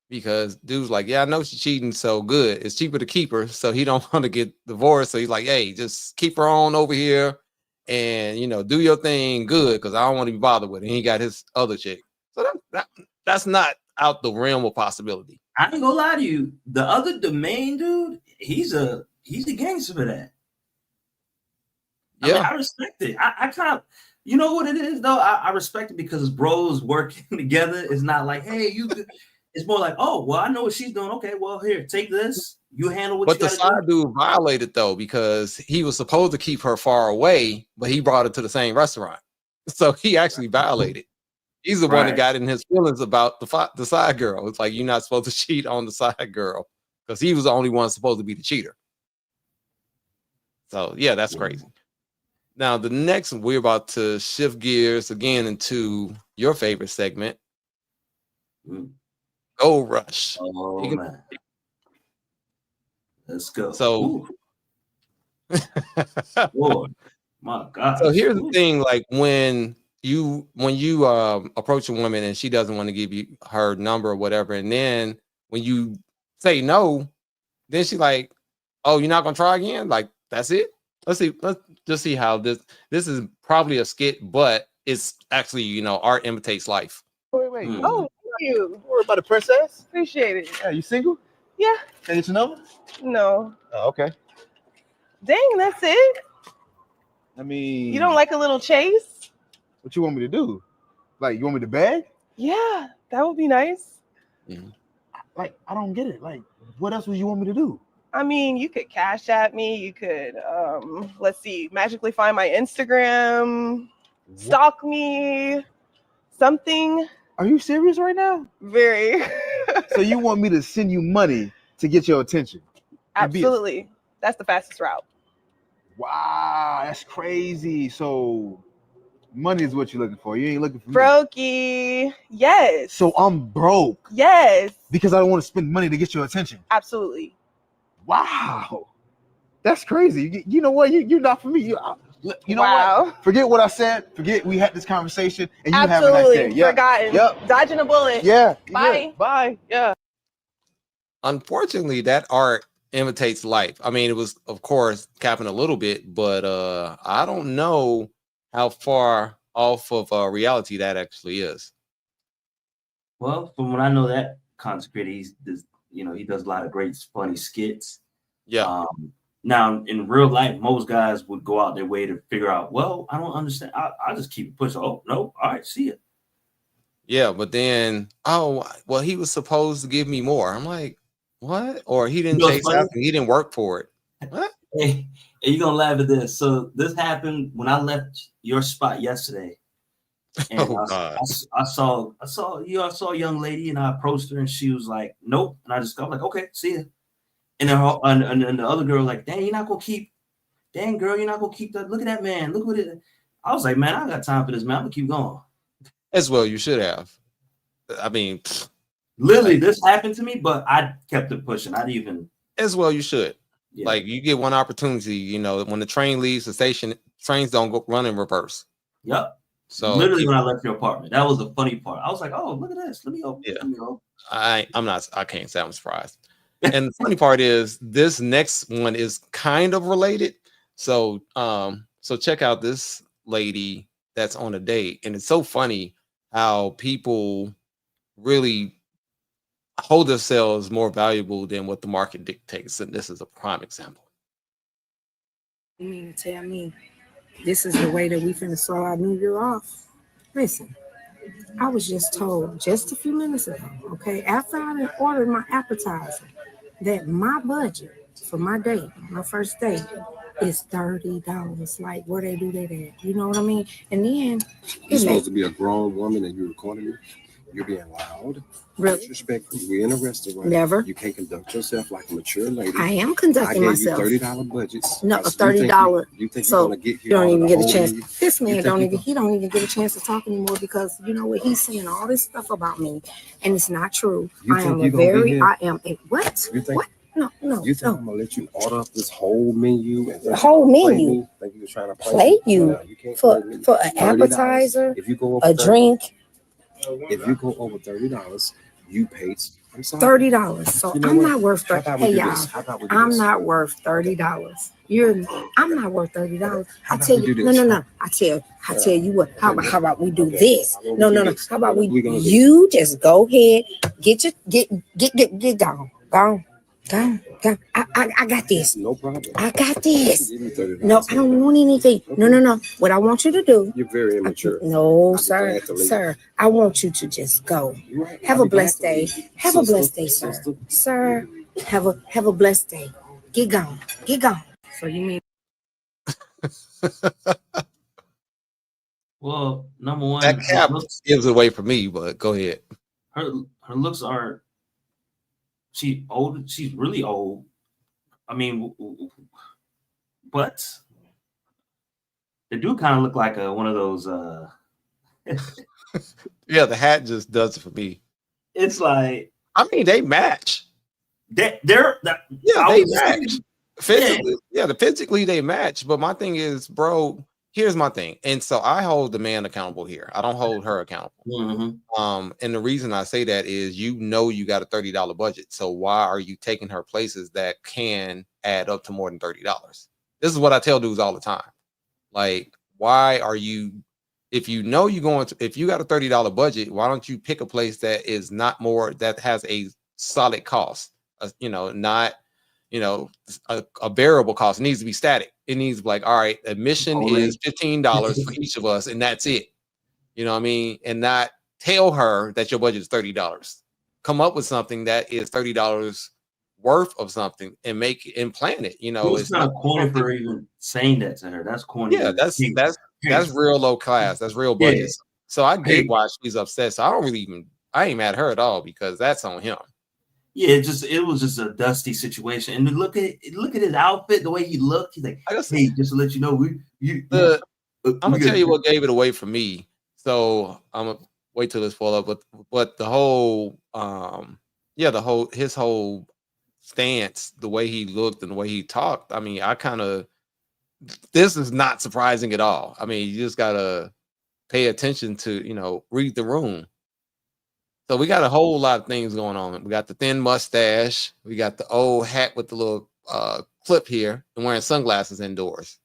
Because dude's like, yeah, I know she's cheating, so good. It's cheaper to keep her, so he don't want to get divorced. So he's like, hey, just keep her on over here and, you know, do your thing good, because I don't want to be bothered with it. And he got his other chick. So that's not out the realm of possibility. I ain't gonna lie to you. The main dude, he's a gangster for that. I mean, I respect it. I kind of, you know what it is though? I respect it because bros working together. It's not like, hey, you could. It's more like, oh, well, I know what she's doing. Okay, well, here, take this. You handle what you gotta do. But the side dude violated though, because he was supposed to keep her far away, but he brought her to the same restaurant. So he actually violated. He's the one that got in his feelings about the side girl. It's like, you're not supposed to cheat on the side girl, because he was the only one supposed to be the cheater. So yeah, that's crazy. Now the next one, we're about to shift gears again into your favorite segment. Gold Rush. Oh man. Let's go. So Lord, my God. So here's the thing, like when you approach a woman and she doesn't want to give you her number or whatever, and then when you say no, then she's like, oh, you're not gonna try again? Like, that's it? Let's just see how this is probably a skit, but it's actually, you know, art imitates life. Wait. Oh, you. Worry about a princess. Appreciate it. Yeah, you single? Yeah. Can I get your number? No. Oh, okay. Dang, that's it. I mean, you don't like a little chase? What you want me to do? Like, you want me to beg? Yeah, that would be nice. Like, I don't get it. Like, what else would you want me to do? I mean, you could cash at me. You could, let's see, magically find my Instagram, stalk me, something. Are you serious right now? Very. So you want me to send you money to get your attention? Absolutely. That's the fastest route. Wow, that's crazy. So Money is what you're looking for. You ain't looking for me. Brokey. Yes. So I'm broke. Yes. Because I don't want to spend money to get your attention. Absolutely. Wow. That's crazy. You know what? You're not for me. You know what? Forget what I said. Forget we had this conversation and you have a nice day. Absolutely. Forgotten. Yep. Dodging a bullet. Yeah. Bye. Bye. Yeah. Unfortunately, that art imitates life. I mean, it was, of course, capping a little bit, but I don't know how far off of reality that actually is. Well, from what I know, that consecrated, he does a lot of great funny skits. Yeah. Now, in real life, most guys would go out their way to figure out, well, I don't understand. I just keep it pushing. Oh, no. All right, see it. Yeah, but then, oh, well, he was supposed to give me more. I'm like, what? Or he didn't chase after me. He didn't work for it. What? Hey, you're going to laugh at this. So this happened when I left your spot yesterday. And I saw a young lady and I approached her and she was like, nope. And I was like, okay, see ya. And then the other girl like, dang, you're not gonna keep that. Look at that man. Look what it. I was like, man, I don't got time for this, man. I'm gonna keep going. As well, you should have. I mean, literally, this happened to me, but I kept it pushing. I didn't even. As well, you should. Yeah. Like you get one opportunity. When the train leaves the station, trains don't go run in reverse. Yep. So literally, when I left your apartment, that was the funny part. I was like, oh, look at this. Let me open. Yeah. Let me open. I can't say I'm surprised. And the funny part is this next one is kind of related. So check out this lady that's on a date. And it's so funny how people really hold themselves more valuable than what the market dictates. And this is a prime example. You mean to tell me this is the way that we finna start our new year off? Listen, I was just told just a few minutes ago, okay, after I had ordered my appetizer, that my budget for my date, my first date, is $30. Like, where they do that at? You know what I mean? And then you're supposed to be a grown woman and you're recording me. You're being loud, really disrespectful. We're in a restaurant. Never. You can't conduct yourself like a mature lady. I am conducting myself. I gave you $30 budgets. No, $30. You think so you're gonna get here? You don't even get a chance. Menu? This man don't even get a chance to talk anymore because you know what, he's saying all this stuff about me, and it's not true. I am a what? You think? What? No. You think I'm gonna let you order up this whole menu? And the whole menu? Think you're trying to play you? No, you can't for an appetizer, if you go over a drink. If you go over $30, you paid. I'm sorry. $30. So I'm not worth $30. Hey y'all, I'm not worth $30. I'm not worth $30. I tell you, no. I tell you what. How about we do this? No. How about you just go ahead, get gone. I got this. No problem. I got this. No, I don't want anything. No. What I want you to do. You're very immature. No, sir. Sir, I want you to just go. Have a blessed day. Have a blessed day, sir. Sir, have a blessed day. Get gone. So you mean? Well, number one, that cap gives it away for me, but go ahead. Her looks are. She's old. She's really old. I mean, but they do kind of look like one of those. Yeah, the hat just does it for me. It's like, I mean, they match. They match. Physically they match. But my thing is, bro, here's my thing. And so I hold the man accountable here. I don't hold her accountable. Mm-hmm. And the reason I say that is, you got a $30 budget. So why are you taking her places that can add up to more than $30? This is what I tell dudes all the time. Like, why are you, if you know if you got a $30 budget, why don't you pick a place that is not more, that has a solid cost, not, a variable cost. It needs to be static. It needs to be like, all right, admission is $15 for each of us, and that's it. You know what I mean? And not tell her that your budget is $30. Come up with something that is $30 worth of something and plan it. It's not corny for even saying that to her. That's corny. Yeah, that's real low class. That's real budget. Yeah. So I get why she's upset. So I ain't mad at her at all, because that's on him. Yeah, it was just a dusty situation. And look at his outfit, the way he looked. He's like, hey, just to let you know, I'm gonna tell you what gave it away for me. So I'm gonna wait till this fall up, but the whole his whole stance, the way he looked and the way he talked. I mean, this is not surprising at all. I mean, you just gotta pay attention to, read the room. So we got a whole lot of things going on. We got the thin mustache, we got the old hat with the little clip here, and wearing sunglasses indoors.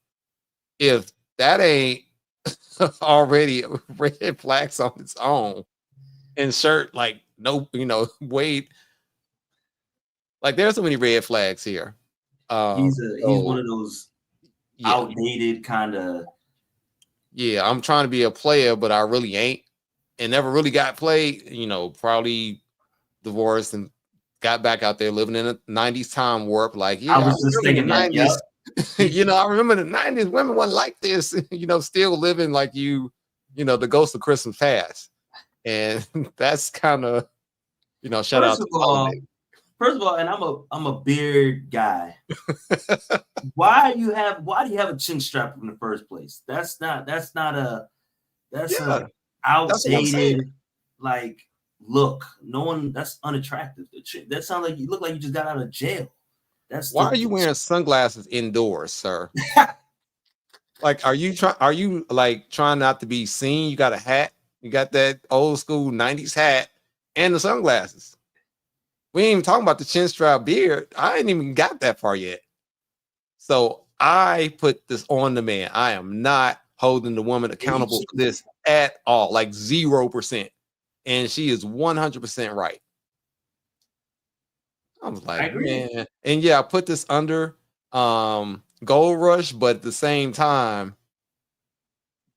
If that ain't already red flags on its own, and shirt like no, wait, like there's so many red flags here. He's one of those outdated kind of. Yeah, I'm trying to be a player, but I really ain't, and never really got played. Probably divorced and got back out there living in a 90s time warp. Like, yeah, I was just thinking that. Yep. I remember the 90s women weren't like this, still living like the ghost of Christmas past. And that's kind of, shout out to First of all, and I'm a beard guy. Why do you have a chin strap in the first place? That's a outdated like look. No one, that's unattractive. That sounds like you look like you just got out of jail. Why are you wearing sunglasses indoors, sir? Like, are you trying not to be seen? You got a hat, you got that old school 90s hat and the sunglasses. We ain't even talking about the chin strap beard. I ain't even got that far yet. So I put this on the man. I am not holding the woman accountable for this at all, like 0%. And she is 100% right. I was like, man. And yeah, I put this under Gold Rush, but at the same time,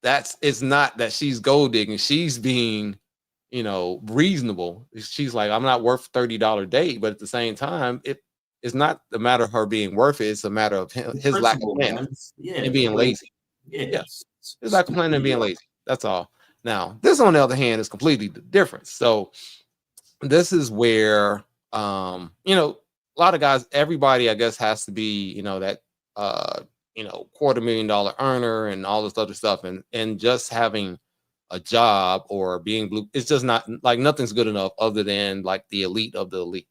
it's not that she's gold digging. She's being reasonable. She's like, I'm not worth $30 date, but at the same time, it's not a matter of her being worth it. It's a matter of his lack of planning and being lazy. Yes, his lack of planning and being lazy. That's all. Now, this on the other hand is completely different. So this is where a lot of guys, everybody, I guess, has to be that $250,000 earner and all this other stuff, and just having a job or being blue, it's just not like nothing's good enough other than like the elite of the elite.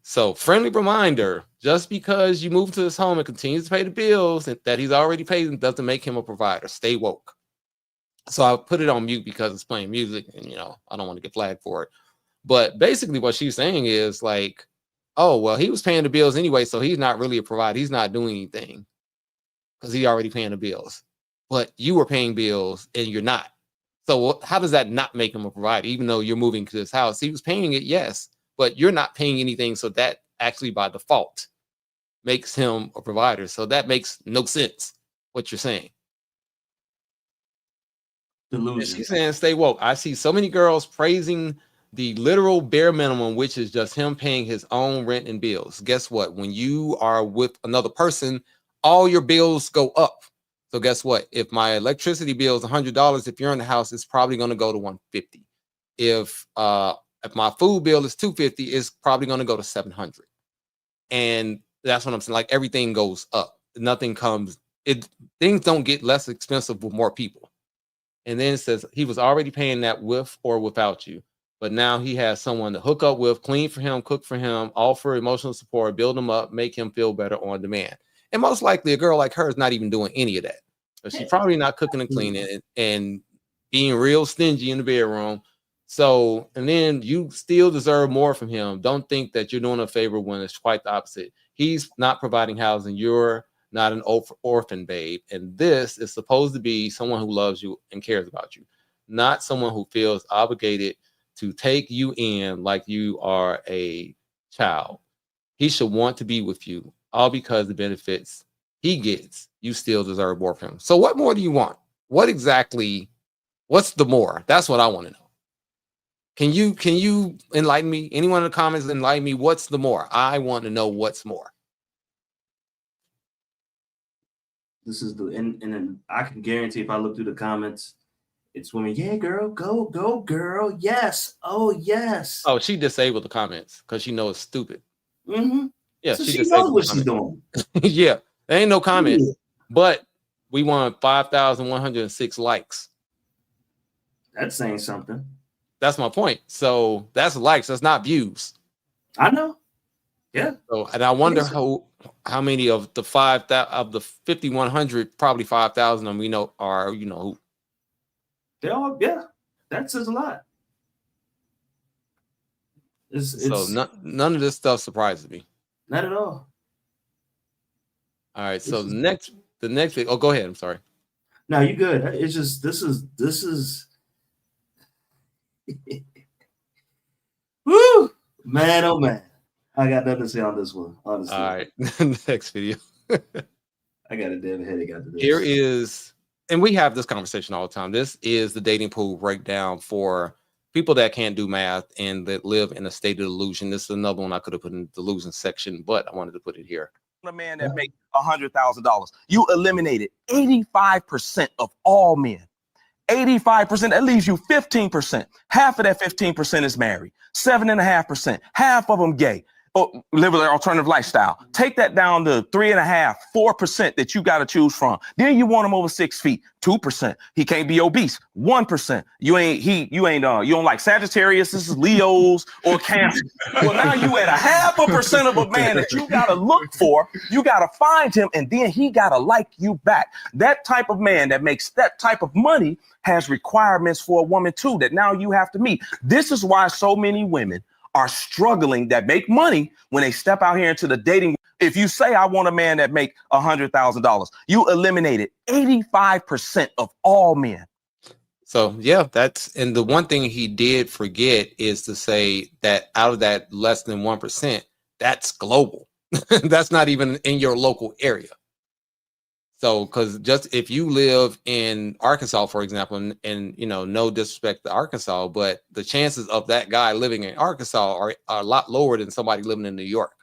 So friendly reminder, just because you move to his home and continues to pay the bills that he's already paid doesn't make him a provider. Stay woke. So I put it on mute because it's playing music and I don't want to get flagged for it. But basically what she's saying is like, oh, well, he was paying the bills anyway, so he's not really a provider. He's not doing anything because he's already paying the bills. But you were paying bills and you're not. So how does that not make him a provider, even though you're moving to his house? He was paying it, yes, but you're not paying anything. So that actually by default makes him a provider. So that makes no sense, what you're saying. Delusions. She's saying stay woke. I see so many girls praising the literal bare minimum, which is just him paying his own rent and bills. Guess what? When you are with another person, all your bills go up. So guess what? If my electricity bill is $100, if you're in the house, it's probably going to go to $150. If my food bill is $250, it's probably going to go to $700. And that's what I'm saying. Like everything goes up. Nothing comes. Things don't get less expensive with more people. And then it says he was already paying that with or without you, but now he has someone to hook up with, clean for him, cook for him, offer emotional support, build him up, make him feel better on demand. And most likely a girl like her is not even doing any of that. But she's probably not cooking and cleaning and being real stingy in the bedroom. So, and then you still deserve more from him. Don't think that you're doing a favor when it's quite the opposite. He's not providing housing. You're not an orphan, babe. And this is supposed to be someone who loves you and cares about you, not someone who feels obligated to take you in like you are a child. He should want to be with you, all because the benefits he gets, you still deserve more from him. So what more do you want? What's the more? That's what I want to know. Can you enlighten me? Anyone in the comments enlighten me? What's the more? I want to know what's more. This is and I can guarantee if I look through the comments, it's women. Yeah, girl, go, girl. Yes. Oh, yes. Oh, she disabled the comments because she knows it's stupid. Mm-hmm. Yeah, so she knows what she's doing. Yeah, there ain't no comment. but we want 5,106 likes. That's saying something. That's my point. So that's likes. That's not views. I know. Yeah. So, and I wonder how many of the 5,100, probably 5,000 of them we know are, you know, they all, yeah, that says a lot. So none of this stuff surprises me. Not at all. All right. So the next thing. Oh, go ahead. I'm sorry. No, you good. It's just this is woo, man, oh man. I got nothing to say on this one, honestly. All right. Next video. I got a damn headache after this. Here is, and we have this conversation all the time. This is the dating pool breakdown for people that can't do math and that live in a state of delusion. This is another one I could have put in the delusion section, but I wanted to put it here. A man that makes $100,000. You eliminated 85% of all men. 85%, that leaves you 15%. Half of that 15% is married. 7.5%. Half of them gay. Or live an alternative lifestyle. Take that down to 3.5%, 4% that you got to choose from. Then you want him over 6 feet, 2%. He can't be obese, 1%. You don't like Sagittarius, Leos, or Cancer. Well, now you at 0.5% of a man that you got to look for. You got to find him, and then he got to like you back. That type of man that makes that type of money has requirements for a woman too that now you have to meet. This is why so many women are struggling that make money when they step out here into the dating. If you say, I want a man that make $100,000, you eliminated 85% of all men. So yeah, and the one thing he did forget is to say that out of that less than 1%, that's global. That's not even in your local area. So, because just if you live in Arkansas, for example, and you know, no disrespect to Arkansas, but the chances of that guy living in Arkansas are a lot lower than somebody living in New York.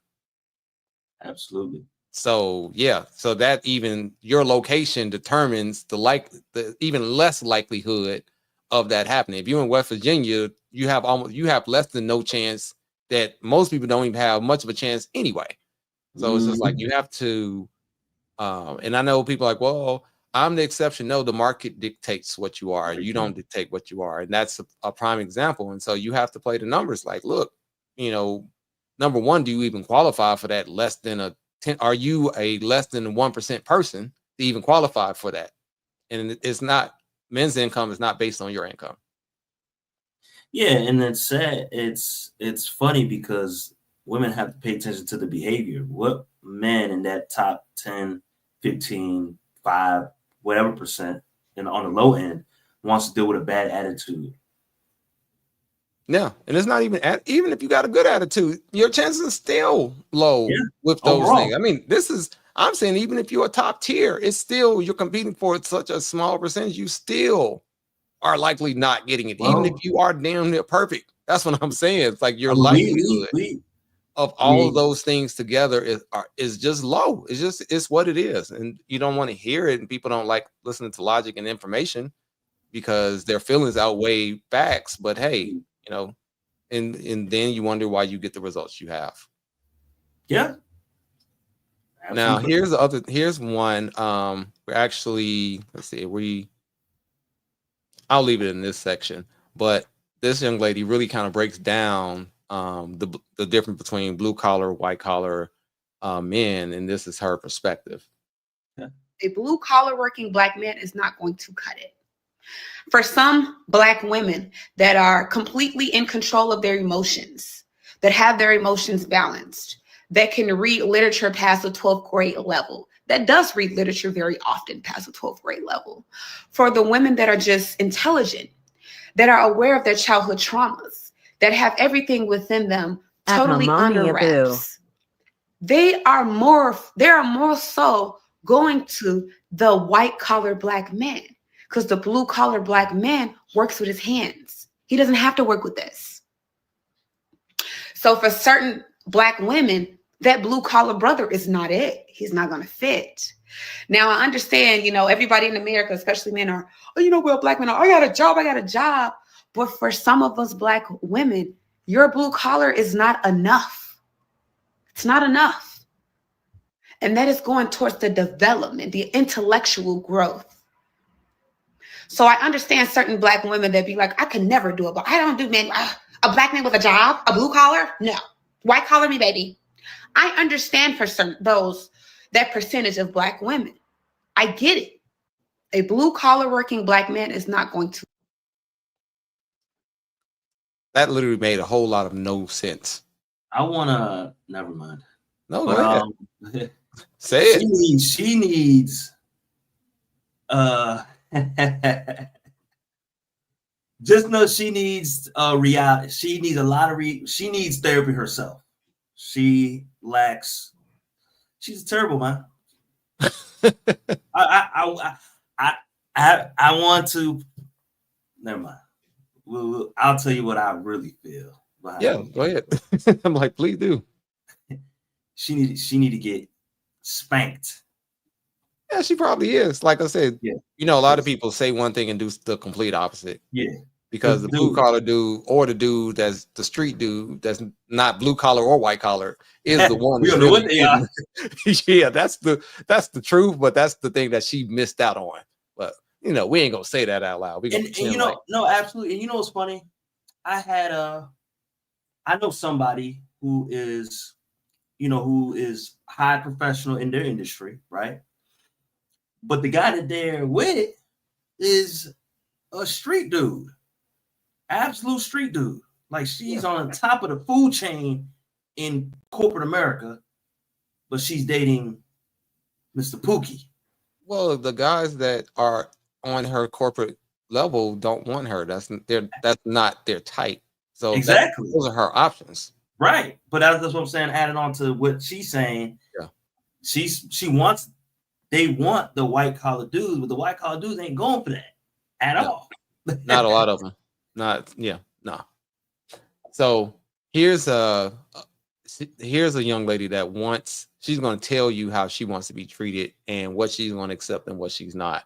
Absolutely. So yeah, so that even your location determines the even less likelihood of that happening. If you're in West Virginia, you have less than no chance. That most people don't even have much of a chance anyway. So it's just like you have to. And I know people are like, well, I'm the exception. No, the market dictates what you are. You don't dictate what you are. And that's a prime example. And so you have to play the numbers like, look, you know, number one, do you even qualify for that less than a 10? Are you a less than 1% person to even qualify for that? And it's not, men's income is not based on your income. Yeah. And it's sad. It's funny because women have to pay attention to the behavior. What man in that top 10, 15, 5, whatever percent, and on the low end wants to deal with a bad attitude? Yeah, and it's not even if you got a good attitude, your chances are still low with those overall things. I mean, I'm saying even if you're a top tier, it's still you're competing for such a small percentage. You still are likely not getting it, even if you are damn near perfect. That's what I'm saying. It's like your likelihood of all of those things together is just low. It's what it is, and you don't want to hear it, and people don't like listening to logic and information because their feelings outweigh facts. But hey, you know, and then you wonder why you get the results you have. Yeah. Now here's one. We're actually, let's see, I'll leave it in this section, but this young lady really kind of breaks down the difference between blue collar, white collar men, and this is her perspective. A blue collar working Black man is not going to cut it. For some Black women that are completely in control of their emotions, that have their emotions balanced, that can read literature past the 12th grade level, that does read literature very often past the 12th grade level. For the women that are just intelligent, that are aware of their childhood traumas, that have everything within them totally under wraps, they are more so going to the white collar Black man, because the blue collar Black man works with his hands. He doesn't have to work with this. So for certain Black women, that blue collar brother is not it. He's not going to fit. Now I understand, you know, everybody in America, especially men, are, oh, you know, well, Black men are, I got a job. But for some of us Black women, your blue collar is not enough. It's not enough. And that is going towards the development, the intellectual growth. So I understand certain Black women that be like, I could never do it, but I don't do men. A Black man with a job, a blue collar? No. White collar me, baby. I understand for certain that percentage of Black women. I get it. A blue collar working Black man is not going to. That literally made a whole lot of no sense. I wanna never mind. No, but, go ahead. Say it. She needs just know she needs reality. She needs a lot of she needs therapy herself. She lacks. She's terrible, man. I want to. Never mind. I'll tell you what I really feel. Yeah, go ahead. I'm like, please do. She need to get spanked. Yeah, she probably is. Like I said, yeah. You know, a lot of people say one thing and do the complete opposite. Yeah. Because the blue collar dude or the dude that's the street dude that's not blue collar or white collar is the one. We don't know what they are. Yeah, that's the truth, but that's the thing that she missed out on. But you know, we ain't gonna say that out loud. And you know, no, absolutely. And you know what's funny? I know somebody who is, high professional in their industry, right? But the guy that they're with is a street dude, absolute street dude. Like she's on the top of the food chain in corporate America, but she's dating Mr. Pookie. Well, the guys that are on her corporate level don't want her. That's not their type. So exactly, those are her options. Right, but that's what I'm saying. Adding on to what she's saying, yeah, they want the white collar dudes, but the white collar dudes ain't going for that at all. Not a lot of them. No. So here's a young lady that she's going to tell you how she wants to be treated and what she's going to accept and what she's not.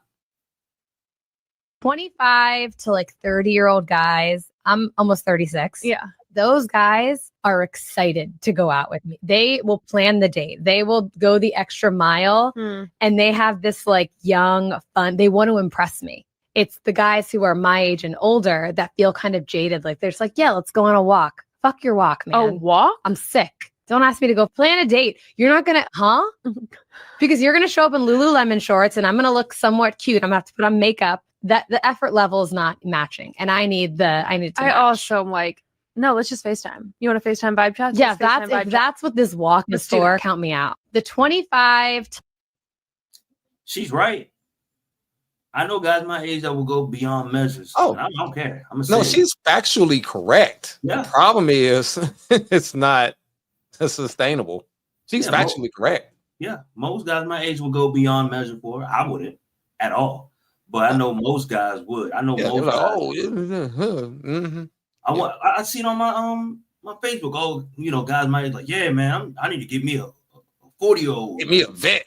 25 to like 30-year-old guys. I'm almost 36. Yeah. Those guys are excited to go out with me. They will plan the date. They will go the extra mile and they have this like young fun. They want to impress me. It's the guys who are my age and older that feel kind of jaded. Like they're just like, yeah, let's go on a walk. Fuck your walk, man. A walk? I'm sick. Don't ask me to go plan a date. You're not going to, because you're going to show up in Lululemon shorts and I'm going to look somewhat cute. I'm going to have to put on makeup. That the effort level is not matching. And I need to match. Also am like, no, let's just FaceTime. You want to FaceTime vibe chat? Yeah, if that's what this walk is for, count me out. The 25. She's right. I know guys my age that will go beyond measures. Oh, I don't care. She's factually correct. Yeah. The problem is it's not sustainable. She's factually correct. Yeah, most guys my age will go beyond measure for her. I wouldn't at all. But I know most guys would. I know most guys. I seen on my Facebook. Oh, guys might like, yeah, man, I need to get me a 40-year-old. Get me a vet.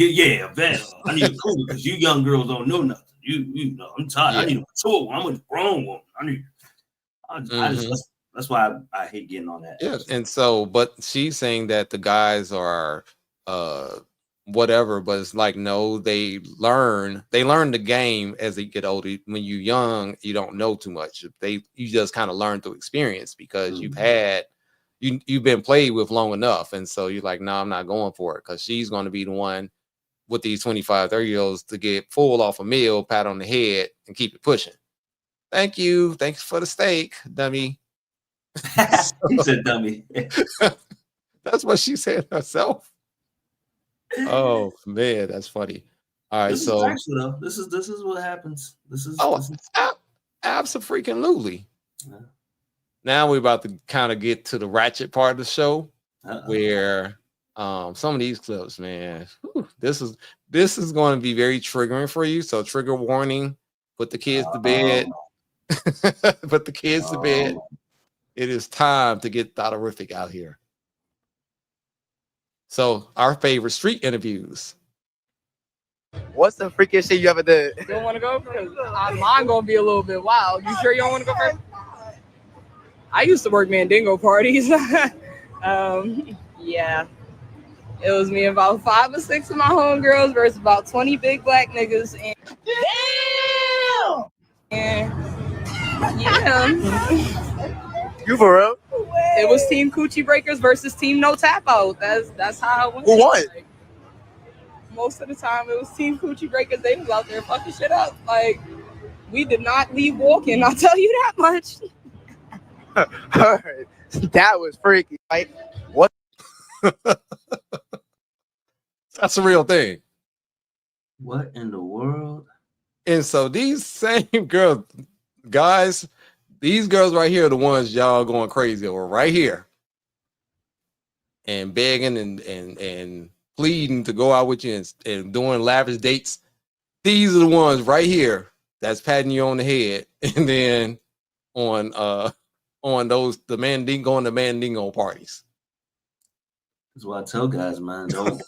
A vet. I need a cougar because you young girls don't know nothing. You know, I'm tired. Yeah. I need a mature one. I'm a grown one. That's why I hate getting on that. Yeah, and so, but she's saying that the guys are whatever, but it's like, no, they learn the game as they get older. When you're young, you don't know too much. You just kind of learn through experience because you've been played with long enough. And so you're like, no, I'm not going for it, because she's going to be the one with these 25, 30-year-olds to get full off a meal, pat on the head, and keep it pushing. Thanks for the steak, dummy. He said dummy. That's what she said herself. Oh man, that's funny. All right, so this is what happens. Abso-freaking-lutely. Yeah. Now we're about to kind of get to the ratchet part of the show, where some of these clips, man, this is going to be very triggering for you. So trigger warning. Put the kids to bed. Put the kids to bed. It is time to get Dollarific out here. So our favorite street interviews. What's the freakiest shit you ever did? You don't want to go? Because mine going to be a little bit wild. You sure you don't want to go first? I used to work Mandingo parties. Yeah. It was me and about 5 or 6 of my homegirls versus about 20 big black niggas. And yeah. You for real? It was Team Coochie Breakers versus Team No Tap Out. That's how it went. Who won? Like, most of the time it was Team Coochie Breakers. They was out there fucking shit up. Like, we did not leave walking, I'll tell you that much. That was freaky. Like, what? That's a real thing. What in the world? And so these same girls, guys, these girls right here are the ones y'all going crazy over right here. And begging and pleading to go out with you and doing lavish dates. These are the ones right here that's patting you on the head. And then on those the Mandingo parties. That's what I tell guys, man. Don't.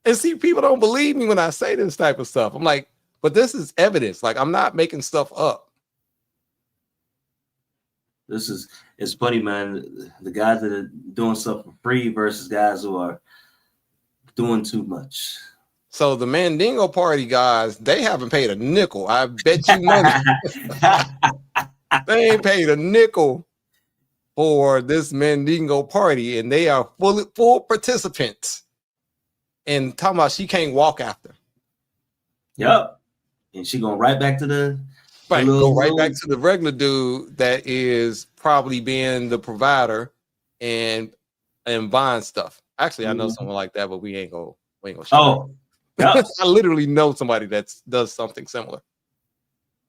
And see, people don't believe me when I say this type of stuff. I'm like, but this is evidence. Like, I'm not making stuff up. It's funny, man. The guys that are doing stuff for free versus guys who are doing too much. So the Mandingo party guys, they haven't paid a nickel. I bet you money. They ain't paid a nickel for this Mandingo party, and they are full participants. And talking about she can't walk after. Yep. And she going right back to the back to the regular dude that is probably being the provider and buying stuff. Actually, I know someone like that, but we ain't gonna show. Yep. I literally know somebody that does something similar.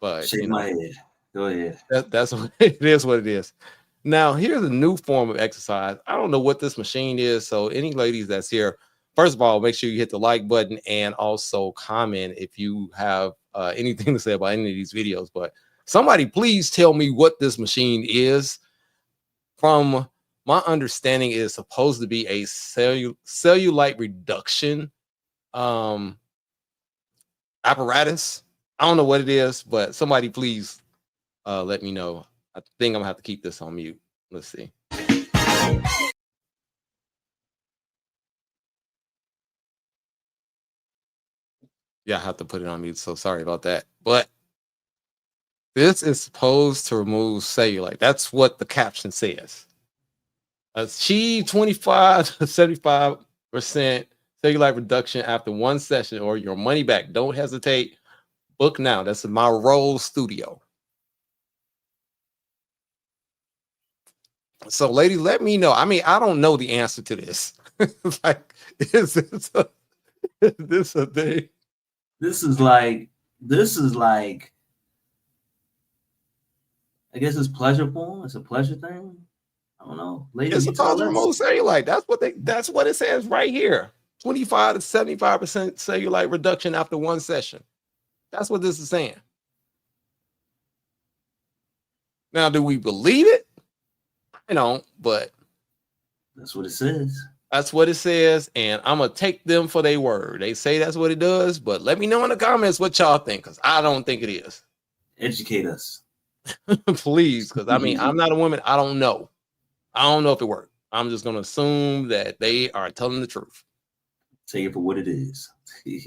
But shake my head. Go ahead. That's what it is. What it is. Now, here's a new form of exercise. I don't know what this machine is. So, any ladies that's here, first of all, make sure you hit the like button and also comment if you have anything to say about any of these videos. But somebody please tell me what this machine is. From my understanding, it is supposed to be a cellulite reduction apparatus. I don't know what it is, but somebody please let me know. I think I'm gonna have to keep this on mute. Let's see. Yeah, I have to put it on mute, so sorry about that. But this is supposed to remove cellulite. That's what the caption says. Achieve 25 to 75% cellulite reduction after one session or your money back. Don't hesitate. Book now. That's my Roll Studio. So, ladies, let me know. I mean, I don't know the answer to this. Like, is this a thing? This is like, I guess it's pleasure porn. It's a pleasure thing. I don't know. Ladies, it's supposed to remove cellulite. That's what it says right here. 25 to 75% cellulite reduction after one session. That's what this is saying. Now, do we believe it? I don't, but that's what it says. That's what it says, and I'm gonna take them for their word. They say that's what it does, but let me know in the comments what y'all think, because I don't think it is. Educate us. Please, because I mean, I'm not a woman. I don't know. I don't know if it worked. I'm just gonna assume that they are telling the truth. Take it for what it is.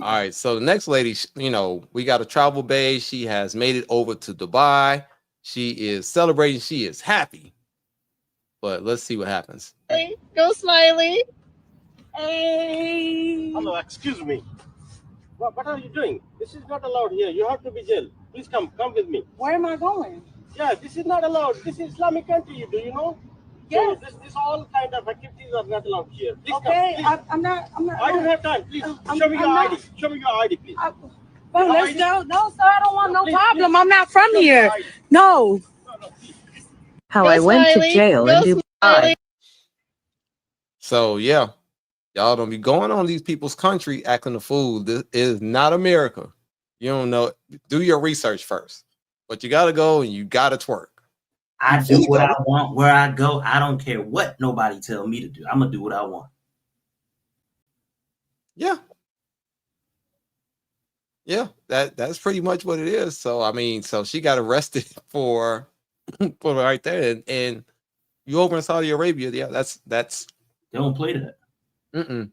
All right, so the next lady, we got a travel bae. She has made it over to Dubai. She is celebrating. She is happy. But let's see what happens. Hey, go Smiley. Hey. Hello, excuse me. What are you doing? This is not allowed here. You have to be jail. Please come with me. Where am I going? Yeah, this is not allowed. This is Islamic country. Do you know? Yes. So this all kind of activities are not allowed here. Please okay, come. Please. I'm not. I don't have time. Please show me your ID. Show me your ID, please. Well, let's go. No, sir, I don't want no problem. I'm not from here. No. How I went to jail in Dubai. So yeah, y'all don't be going on these people's country acting a fool. This is not America. You don't know. Do your research first. But you gotta go and you gotta twerk. I do what I want where I go. I don't care what nobody tell me to do. I'm gonna do what I want. Yeah. Yeah, that's pretty much what it is. So I mean, so she got arrested for right there, and you over in Saudi Arabia, yeah, that's they don't play that. Mm-mm.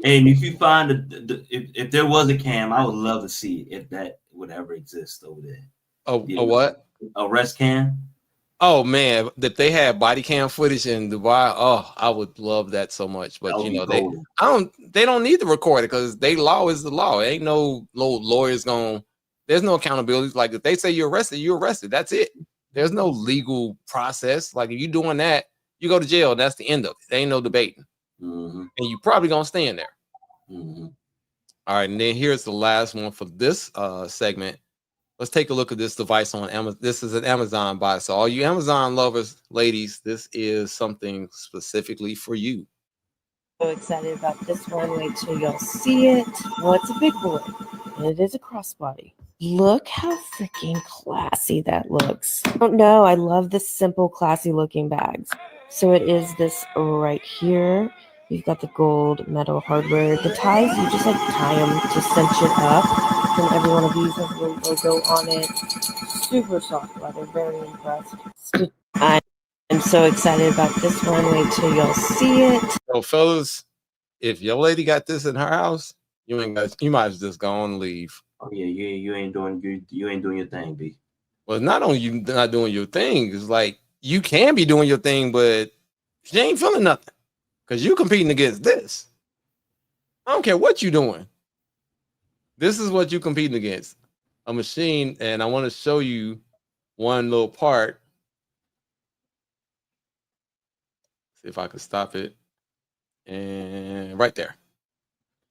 And if you find if there was a cam, I would love to see if that would ever exist over there. A what? A rest cam. Oh man, if they had body cam footage in Dubai, oh, I would love that so much. But you know, they don't need to record it because they law is the law. Ain't no lawyers there's no accountability. Like if they say you're arrested, you're arrested. That's it. There's no legal process. Like if you're doing that, you go to jail. That's the end of it. There ain't no debating. Mm-hmm. And you probably gonna stay in there. Mm-hmm. All right, and then here's the last one for this segment. Let's take a look at this device on Amazon. This is an Amazon buy. So all you Amazon lovers, ladies, this is something specifically for you. So excited about this one. Wait till y'all see it. Well, it's a big boy. And it is a crossbody. Look how freaking classy that looks. Oh no, I love the simple, classy looking bags. So it is this right here. You've got the gold metal hardware. The ties, you just like tie them to cinch it up. And every one of these has a little logo on it. Super soft leather, very impressed. I'm so excited about this one. Wait till y'all see it. So fellas, if your lady got this in her house, you might as well just go on and leave. Oh yeah, you ain't doing your thing, B. Well, not only you not doing your thing, it's like you can be doing your thing, but she ain't feeling nothing because you competing against this. I don't care what you doing. This is what you competing against. A machine, and I want to show you one little part. See if I can stop it. And right there.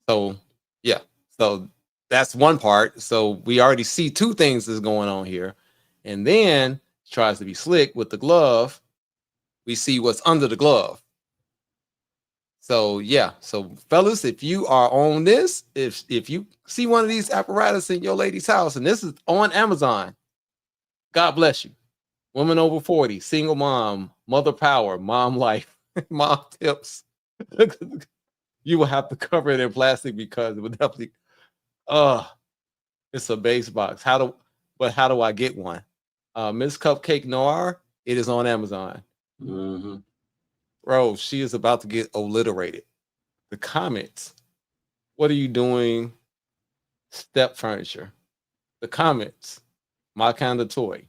So yeah, so that's one part. So we already see two things that's going on here. And then tries to be slick with the glove. We see what's under the glove. So yeah, so fellas, if you are on this, if you see one of these apparatus in your lady's house, and this is on Amazon, God bless you. Woman over 40, single mom, mother power, mom life, mom tips. You will have to cover it in plastic because it would definitely it's a base box. How do I get one? Miss Cupcake Noir, it is on Amazon. Mm-hmm. Bro, she is about to get obliterated. The comments. What are you doing? Step furniture. The comments. My kind of toy.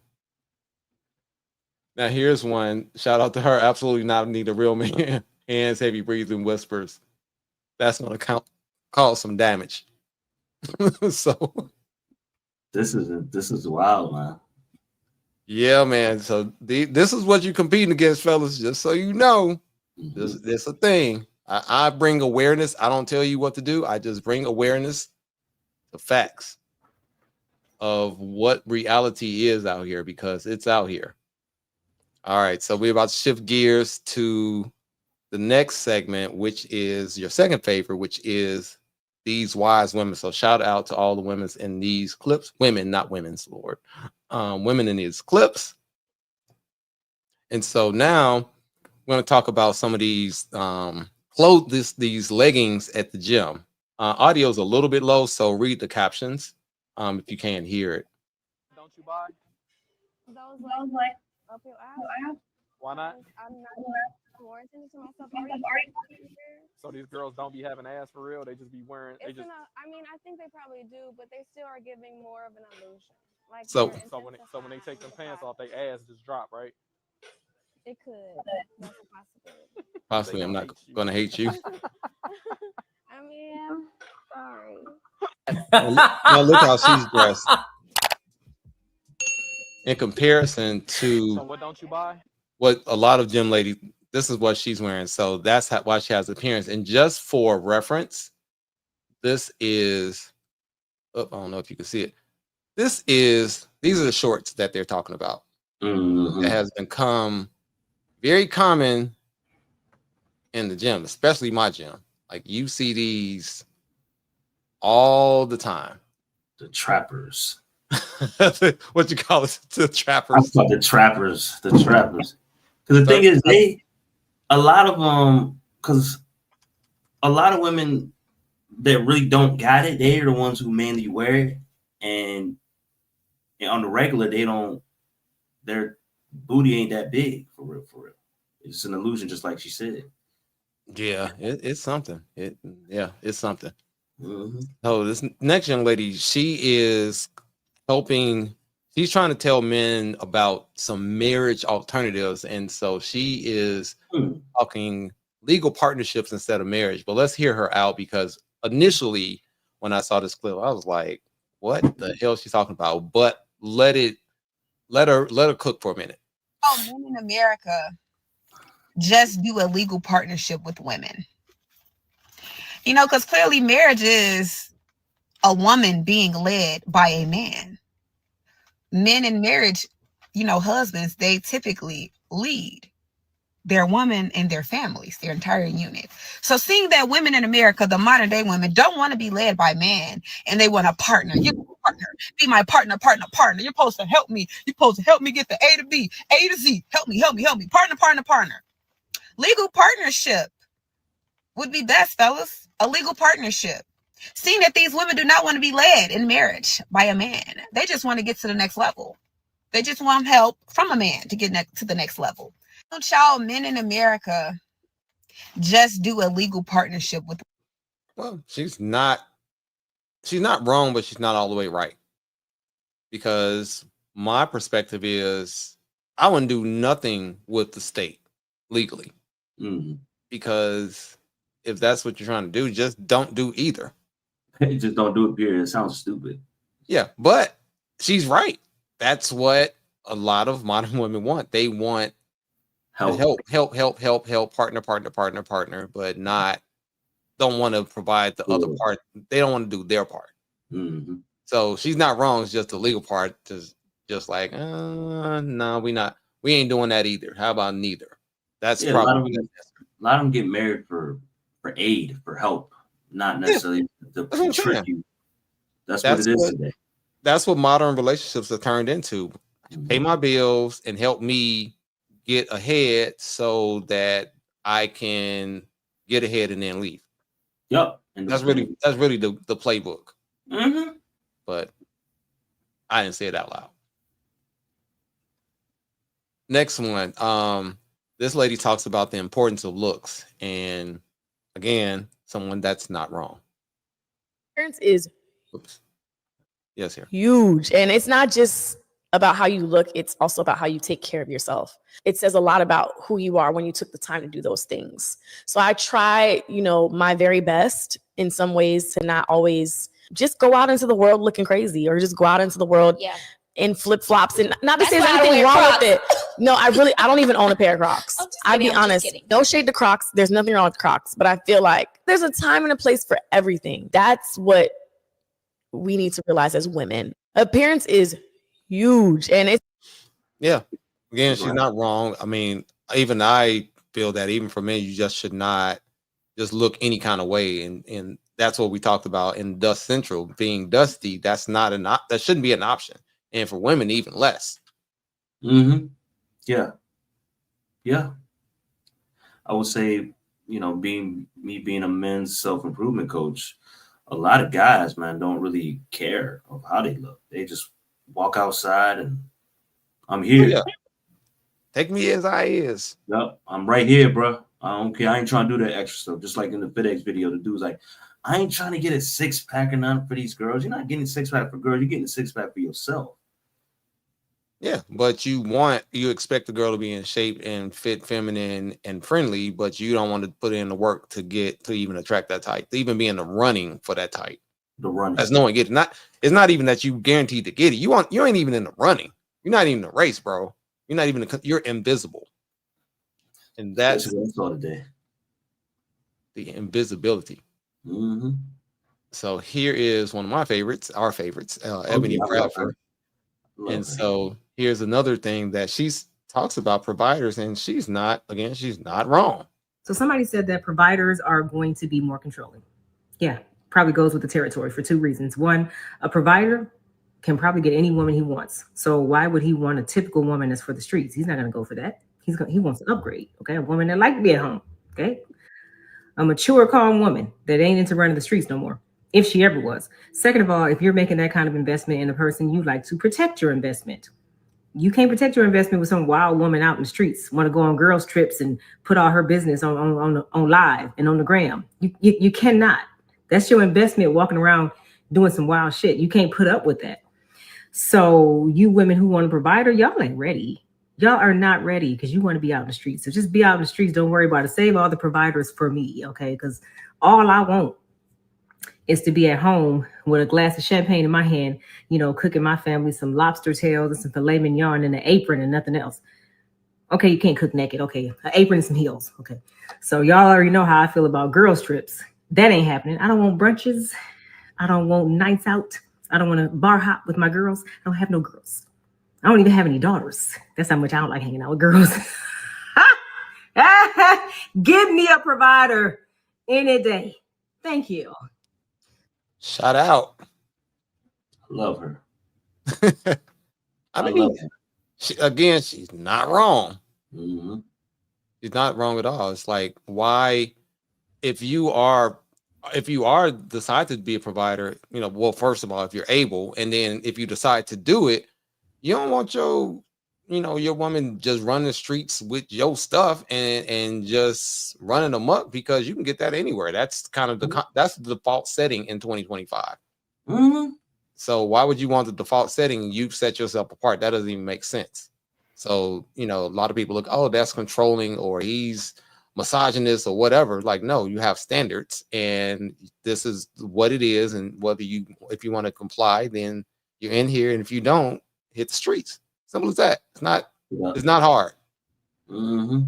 Now here's one. Shout out to her. Absolutely not need a real man. Hands, heavy breathing, whispers. That's going to cause some damage. So this is wild, man. Yeah, man. So this is what you're competing against, fellas. Just so you know, this a thing. I bring awareness. I don't tell you what to do. I just bring awareness to facts of what reality is out here because it's out here. All right, so we're about to shift gears to the next segment, which is your second favorite, which is these wise women. So shout out to all the women in these clips. Women, not women's, Lord. Women in these clips. And so now we're going to talk about some of these these leggings at the gym. Audio is a little bit low, so read the captions if you can't hear it. Don't you buy? Those like up your ass. Why not? I'm not more attention to myself. So these girls don't be having ass for real. They just be wearing. I mean, I think they probably do, but they still are giving more of an illusion. Like so when they take them pants off, they ass just drop, right? It could. That's a possibility. Possibly, I'm not going to hate you. I mean, I'm sorry. Now look how she's dressed. In comparison to so what don't you buy? What a lot of gym ladies, this is what she's wearing. So that's why she has appearance. And just for reference, this is, I don't know if you can see it. These are the shorts that they're talking about. Mm-hmm. It has become very common in the gym, especially my gym. Like you see these all the time. The trappers. What you call it? The trappers. I call the trappers. The trappers. Because the thing is, a lot of women that really don't got it, they're the ones who mainly wear it, and on the regular, their booty ain't that big for real. It's an illusion, just like she said. Yeah, it's something. It's something. Mm-hmm. So this next young lady, she is helping. She's trying to tell men about some marriage alternatives, and so she is talking legal partnerships instead of marriage. But let's hear her out, because initially when I saw this clip, I was like, "What the hell is she talking about?" But let her cook for a minute. Oh, men in America just do a legal partnership with women. You know, because clearly marriage is a woman being led by a man. Men in marriage, you know, husbands, they typically lead their woman and their families, their entire unit. So seeing that women in America, the modern day women, don't want to be led by man, and they want a partner. You're a partner. Be my partner. You're supposed to help me. You're supposed to help me get the A to B, A to Z. Help me. Partner. Legal partnership would be best, fellas. A legal partnership. Seeing that these women do not want to be led in marriage by a man. They just want to get to the next level. They just want help from a man to get to the next level. Child, men in America just do a legal partnership with. Well, she's not wrong, but she's not all the way right. Because my perspective is, I wouldn't do nothing with the state legally. Because if that's what you're trying to do, just don't do either. Just don't do it, period. It sounds stupid. Yeah, but she's right. That's what a lot of modern women want. They want help, partner, but don't want to provide the other part. They don't want to do their part. Mm-hmm. So she's not wrong. It's just the legal part. Just like, no, we ain't doing that either. How about neither? That's probably a lot of them get married for aid, for help, not necessarily to trick you. That's what it is today. That's what modern relationships have turned into. Pay my bills and help me get ahead so that I can get ahead and then leave. Yep. And that's really the playbook. Mm-hmm. But I didn't say it out loud. Next one. This lady talks about the importance of looks. And again, someone that's not wrong. Appearance is yes, here. Huge. And it's not just about how you look, it's also about how you take care of yourself. It says a lot about who you are when you took the time to do those things. So I try, my very best in some ways to not always just go out into the world looking crazy, or just go out into the world in flip-flops. And not to say there's anything wrong with it. No, I don't even own a pair of Crocs. I'll be honest. Don't shade the Crocs. There's nothing wrong with Crocs, but I feel like there's a time and a place for everything. That's what we need to realize as women. Appearance is huge. And it's again, she's not wrong. I mean, even I feel that even for men, you just should not just look any kind of way. And that's what we talked about in Dust Central, being dusty. That's not that shouldn't be an option. And for women, even less. Mm-hmm. Yeah. I would say, being a men's self-improvement coach, a lot of guys, man, don't really care of how they look. They just walk outside and I'm here. Yeah. Take me as I is. Yep, I'm right here, bro. I don't care. I ain't trying to do that extra stuff. Just like in the FedEx video, the dude's like, I ain't trying to get a 6-pack or nothing for these girls. You're not getting a 6-pack for girls. You're getting a 6-pack for yourself. Yeah, but you expect the girl to be in shape and fit, feminine and friendly, but you don't want to put in the work to even attract that type, to even be in the running for that type. The running. As no one gets it. It's not even that you guaranteed to get it. You ain't even in the running. You're not even in the race, bro. You're not even you're invisible. And that's what I saw today. The invisibility. Mm-hmm. So here is one of my favorites, our favorites, Ebony Bradford. And so here's another thing that she talks about providers, and she's not wrong. So somebody said that providers are going to be more controlling. Yeah, probably goes with the territory for two reasons. One, a provider can probably get any woman he wants. So why would he want a typical woman that's for the streets? He's not going to go for that. He wants an upgrade. Okay, a woman that like to be at home. Okay, a mature, calm woman that ain't into running the streets no more, if she ever was. Second of all, if you're making that kind of investment in a person, you like to protect your investment. You can't protect your investment with some wild woman out in the streets, want to go on girls trips and put all her business on live and on the gram. You cannot. That's your investment, walking around doing some wild shit. You can't put up with that. So you women who want a provider, y'all ain't ready. Y'all are not ready because you want to be out in the streets. So just be out in the streets. Don't worry about it. Save all the providers for me, okay? Because all I want is to be at home with a glass of champagne in my hand, you know, cooking my family some lobster tails and some filet mignon and an apron and nothing else. Okay, you can't cook naked. Okay, an apron and some heels. Okay, so y'all already know how I feel about girls trips. That ain't happening. I don't want brunches. I don't want nights out. I don't want to bar hop with my girls. I don't have no girls. I don't even have any daughters. That's how much I don't like hanging out with girls. Give me a provider any day. Thank you. Shout out. I love her. I mean, she's not wrong. Mm-hmm. She's not wrong at all. It's like, why, if you decide to be a provider, you know, well, first of all, if you're able, and then if you decide to do it, you don't want your woman just running the streets with your stuff and just running amok, because you can get that anywhere. That's kind of that's the default setting in 2025. Mm-hmm. So why would you want the default setting? You've set yourself apart. That doesn't even make sense. So, you know, a lot of people look, oh, that's controlling, or he's misogynist or whatever. Like, no, you have standards, and this is what it is. And if you want to comply, then you're in here. And if you don't, hit the streets. Simple as that. It's not hard. Mm-hmm.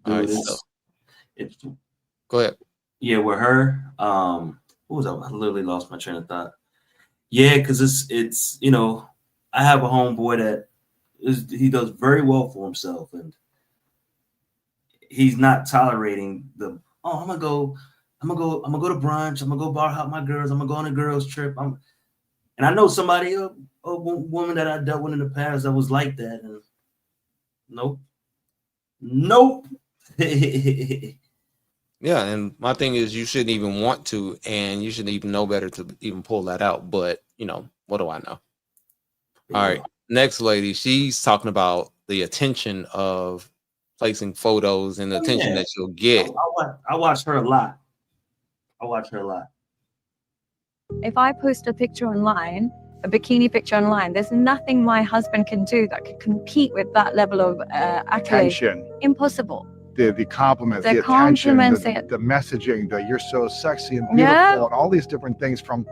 All right, go ahead. Yeah, with her, what was that? I literally lost my train of thought. Yeah, because it's you know, I have a homeboy that he does very well for himself, and he's not tolerating I'm gonna go to brunch, I'm gonna go bar hop my girls, I'm gonna go on a girls trip. And I know somebody, a woman that I dealt with in the past that was like that, and nope. Yeah, and my thing is, you shouldn't even want to, and you shouldn't even know better to even pull that out. But, you know, what do I know? All right, next lady, she's talking about the attention of placing photos and the attention that you'll get. I watch her a lot. If I post a picture online, a bikini picture online, there's nothing my husband can do that could compete with that level of accolade. Attention. Impossible. The compliments, The the attention, compliments, the messaging, the you're so sexy and beautiful, and all these different things from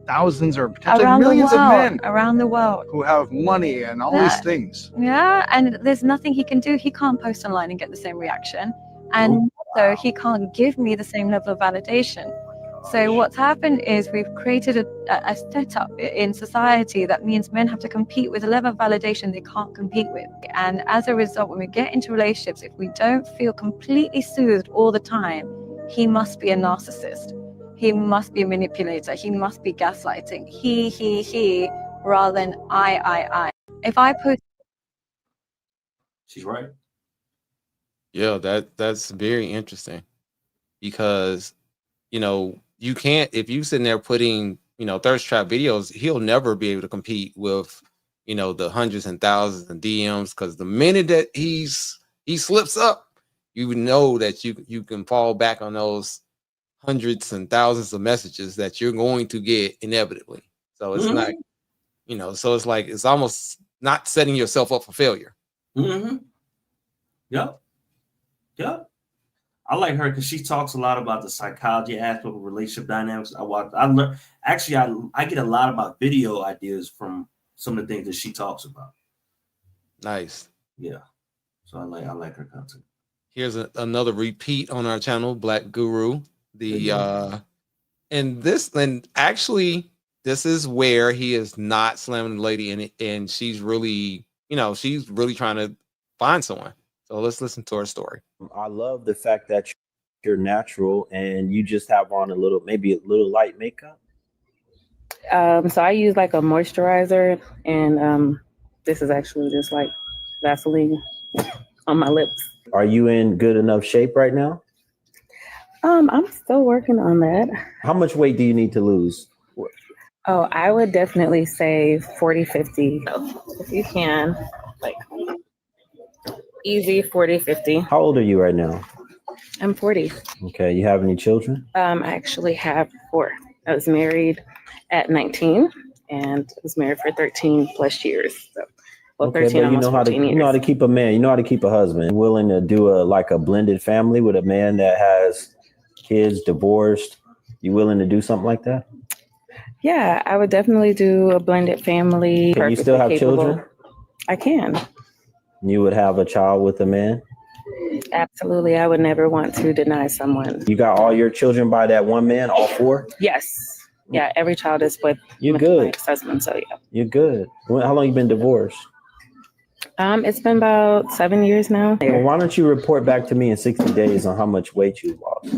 thousands or potentially millions of men around the world who have money and all these things. Yeah, and there's nothing he can do. He can't post online and get the same reaction, and so he can't give me the same level of validation. So what's happened is we've created a setup in society that means men have to compete with a level of validation they can't compete with. And as a result, when we get into relationships, if we don't feel completely soothed all the time, he must be a narcissist. He must be a manipulator. He must be gaslighting. He, rather than I. If I put... She's right. Yeah, that's very interesting, because, you know, you can't, if you sitting there putting, you know, thirst trap videos, he'll never be able to compete with, you know, the hundreds and thousands of DMs, because the minute that he slips up, you know that you can fall back on those hundreds and thousands of messages that you're going to get inevitably. So it's not, you know, so it's like, it's almost not setting yourself up for failure. Mm-hmm. Yep. I like her because she talks a lot about the psychology aspect of relationship dynamics. I learn. Actually, I get a lot about video ideas from some of the things that she talks about. Nice. Yeah. So I like her content. Here's another repeat on our channel, Black Guru. And actually, this is where he is not slamming the lady, and she's really, you know, she's really trying to find someone. So let's listen to her story. I love the fact that you're natural and you just have on maybe a little light makeup. So I use like a moisturizer, and this is actually just like Vaseline on my lips. Are you in good enough shape right now? I'm still working on that. How much weight do you need to lose? Oh, I would definitely say 40-50. If you can, like easy 40-50. How old are you right now? I'm 40. Okay, you have any children? I actually have 4. I was married at 19 and was married for 13 plus years. So, well, Okay, 13, but you almost know how to 14 years. you know how to keep a man. You know how to keep a husband. Willing to do a blended family with a man that has kids, divorced. You willing to do something like that? Yeah, I would definitely do a blended family. Can you still have children? I can. You would have a child with a man? Absolutely. I would never want to deny someone. You got all your children by that one man, all 4? Yes. Yeah, every child is with You're my good. ex-husband, so yeah. You're good. How long you been divorced? It's been about 7 years now. Well, why don't you report back to me in 60 days on how much weight you lost?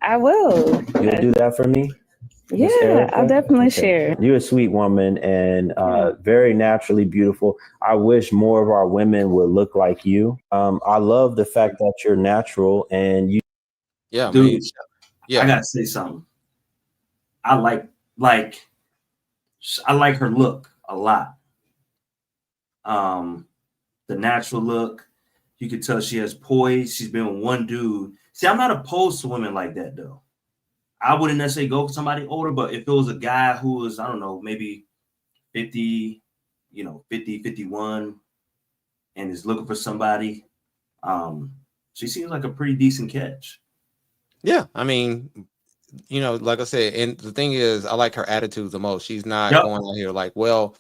I will. You'll do that for me? Yeah, Miss Erica? I'll definitely Okay. share. You're a sweet woman and very naturally beautiful. I wish more of our women would look like you. I love the fact that you're natural and you. Yeah, Dude, man. Yeah. I gotta say something. I like her look a lot. The natural look. You can tell she has poise. She's been with one dude. See, I'm not opposed to women like that though. I wouldn't necessarily go for somebody older, but if it was a guy who was, I don't know, maybe 50, 50, 51, and is looking for somebody, she seems like a pretty decent catch. Yeah, I mean, like I said, and the thing is, I like her attitude the most. She's not Yep. going out here like, well,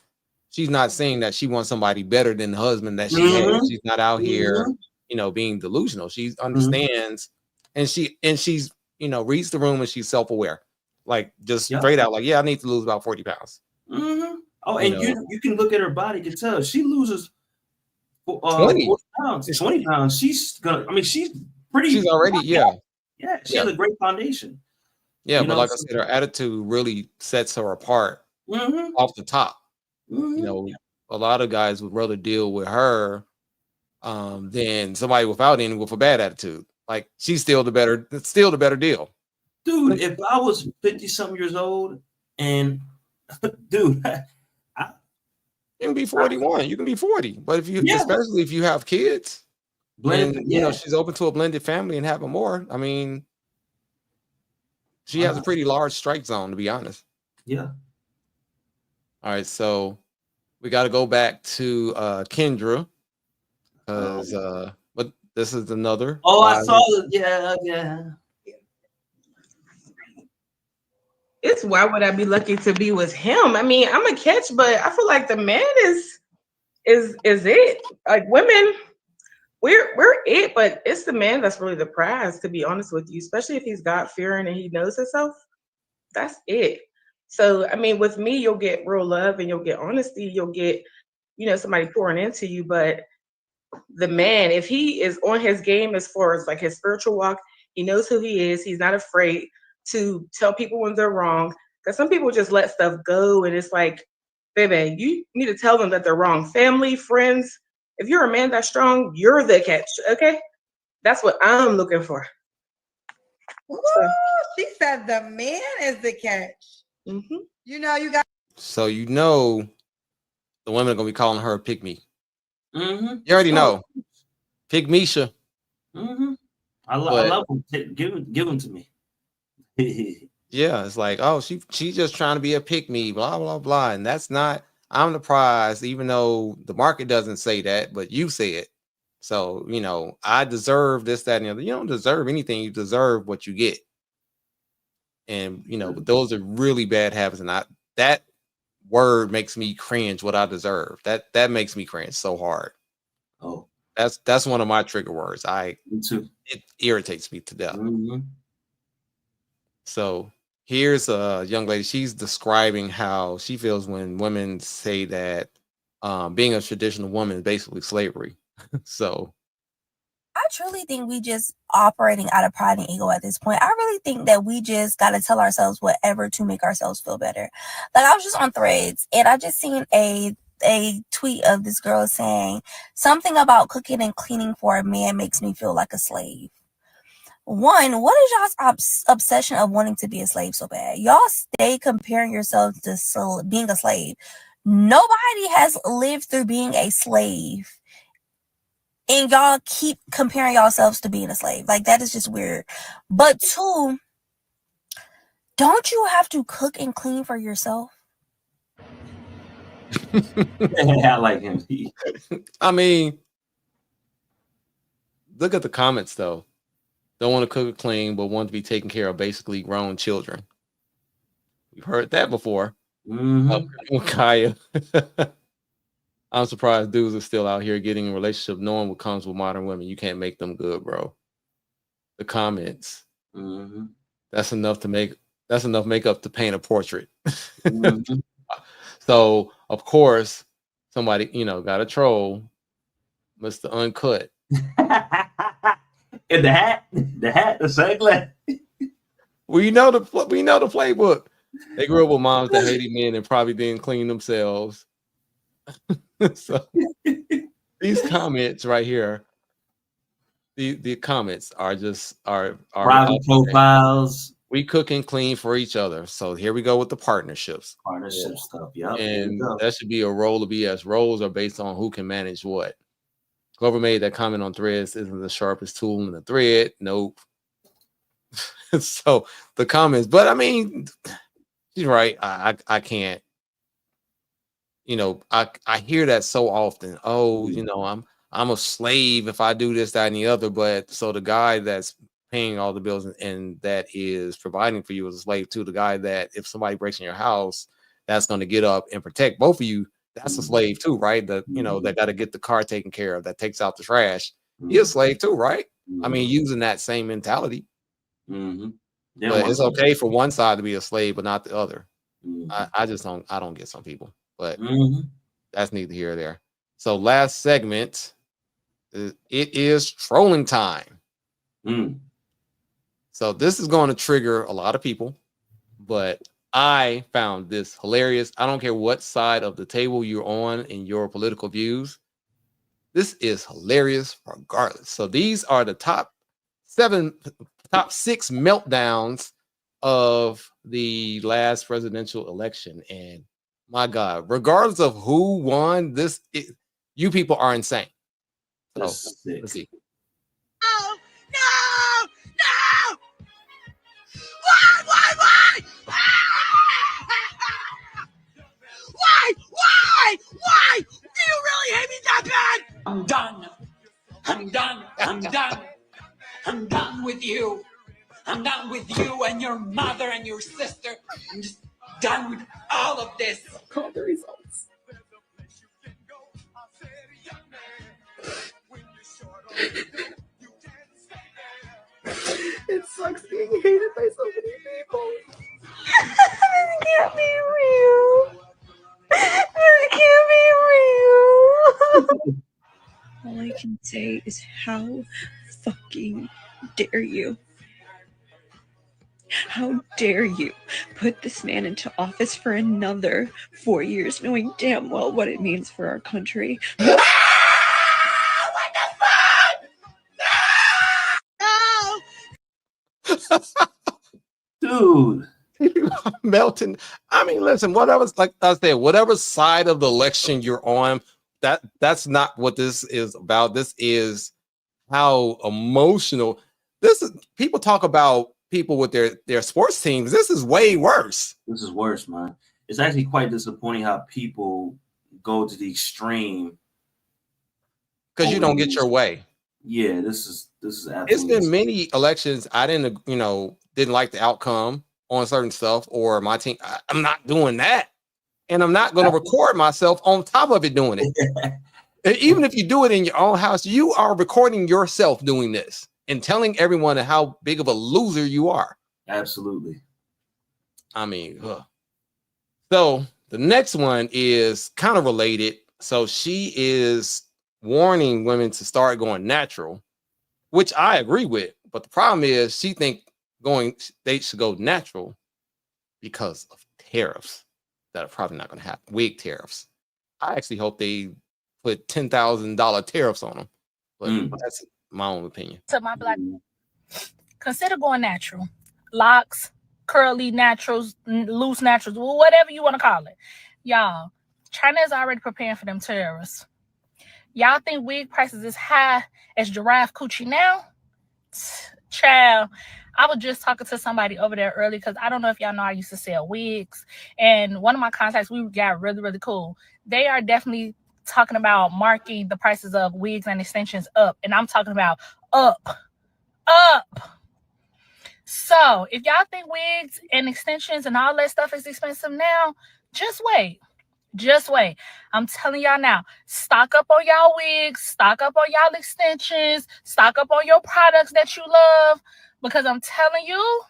she's not saying that she wants somebody better than the husband that she Mhm. has. She's not out here, Mhm. being delusional. She understands, and she's reads the room and she's self-aware, like just Yep. straight out, like, yeah, I need to lose about 40 pounds. Mm-hmm. Oh, You and know. you can look at her body, you can tell she loses 20 40 pounds, 20 pounds. She's pretty. She's already, yeah. Yeah, she has a great foundation. Yeah, You but know, like I said, her attitude really sets her apart off the top. A lot of guys would rather deal with her than somebody with a bad attitude. Like she's still the better deal. Dude, if I was 50-something years old and dude, you can be 41, you can be 40. But especially if you have kids, blended, and she's open to a blended family and having more. I mean, she has a pretty large strike zone, to be honest. Yeah. All right, so we got to go back to Kendra, because but this is another. Oh, I saw it. Yeah. It's why would I be lucky to be with him? I mean, I'm a catch, but I feel like the man is it. Like women, we're it, but it's the man that's really the prize, to be honest with you, especially if he's God-fearing and he knows himself. That's it. So I mean, with me, you'll get real love and you'll get honesty, you'll get, somebody pouring into you. But the man, if he is on his game as far as like his spiritual walk, he knows who he is, he's not afraid to tell people when they're wrong. Because some people just let stuff go, and it's like, baby, you need to tell them that they're wrong. Family, friends, if you're a man that's strong, you're the catch. Okay, that's what I'm looking for. Ooh, she said the man is the catch. Mm-hmm. You got. So the women are gonna be calling her a pygmy. Mm-hmm. You already know, Pygmisha. Mm-hmm. I love them. Give them to me. Yeah, it's like, oh, she's just trying to be a pick-me, blah blah blah, and that's not. I'm the prize, even though the market doesn't say that, but you say it. So I deserve this, that, and the other. You don't deserve anything. You deserve what you get. And but those are really bad habits, and that word makes me cringe. What I deserve, that makes me cringe so hard. Oh, that's one of my trigger words. Me too. It irritates me to death. Mm-hmm. So here's a young lady. She's describing how she feels when women say that being a traditional woman is basically slavery. So I truly think we just operating out of pride and ego at this point. I really think that we just got to tell ourselves whatever to make ourselves feel better. Like, I was just on Threads and I just seen a tweet of this girl saying something about cooking and cleaning for a man makes me feel like a slave. One, what is y'all's obsession of wanting to be a slave so bad? Y'all stay comparing yourselves to being a slave. Nobody has lived through being a slave, and y'all keep comparing yourselves to being a slave. Like, that is just weird. But two, don't you have to cook and clean for yourself? I like him. I mean, look at the comments though. Don't want to cook or clean, but want to be taken care of basically grown children. We've heard that before. Kaya. I'm surprised dudes are still out here getting in a relationship knowing what comes with modern women. You can't make them good, bro. The comments. That's enough makeup to paint a portrait. So of course, somebody, got a troll, Mr. Uncut. And the hat, the sunglasses. We know the playbook. They grew up with moms that hated men and probably didn't clean themselves. So these comments right here, the comments are just are private profiles. We cook and clean for each other. So here we go with the partnerships. Partnership stuff. Yep. And that should be a role of BS. Roles are based on who can manage what. Whoever made that comment on Threads isn't the sharpest tool in the thread. Nope. So the comments, but I mean, she's right. I can't. I hear that so often. Oh, I'm a slave if I do this, that, and the other. But so the guy that's paying all the bills and that is providing for you is a slave too. The guy that if somebody breaks in your house, that's going to get up and protect both of you. That's a slave too, right? That that got to get the car taken care of, that takes out the trash. He's a slave too, right? I mean, using that same mentality. But it's okay for one side to be a slave, but not the other. I don't get some people, but that's neither here or there. So last segment, it is trolling time. So this is going to trigger a lot of people, but I found this hilarious. I don't care what side of the table you're on in your political views. This is hilarious regardless. So these are the top 6 meltdowns of the last presidential election. And my God, regardless of who won, you people are insane. So let's see. No! Why? Why? Do you really hate me that bad? I'm done. I'm done with you. I'm done with you and your mother and your sister. I'm just done with all of this. Call the results. It sucks being hated by so many people. This can't be real. This can't be real. All I can say is how fucking dare you? How dare you put this man into office for another 4 years, knowing damn well what it means for our country? Dude. Melting. I mean, listen, whatever, like I said, whatever side of the election you're on, that's not what this is about. This is how emotional this is. People talk about people with their sports teams. This is way worse. This is worse, man. It's actually quite disappointing how people go to the extreme because you don't get your way. Yeah, this is absolutely. It's been many elections I didn't like the outcome on certain stuff, or my team. I'm not doing that, and I'm not going to record myself on top of it doing it. Even if you do it in your own house, you are recording yourself doing this and telling everyone how big of a loser you are. Absolutely. I mean, so the next one is kind of related. So she is warning women to start going natural, which I agree with. But the problem is she thinks they should go natural because of tariffs that are probably not going to happen. Wig tariffs. I actually hope they put $10,000 tariffs on them. But that's my own opinion. So my black consider going natural. Locks, curly naturals, loose naturals, whatever you want to call it. Y'all, China is already preparing for them terrorists. Y'all think wig prices is high as giraffe coochie now? Child, I was just talking to somebody over there early because I don't know if y'all know I used to sell wigs. And one of my contacts, we got really, really cool. They are definitely talking about marking the prices of wigs and extensions up. And I'm talking about up. So if y'all think wigs and extensions and all that stuff is expensive now, just wait. Just wait. I'm telling y'all now, stock up on y'all wigs, stock up on y'all extensions, stock up on your products that you love, because I'm telling you,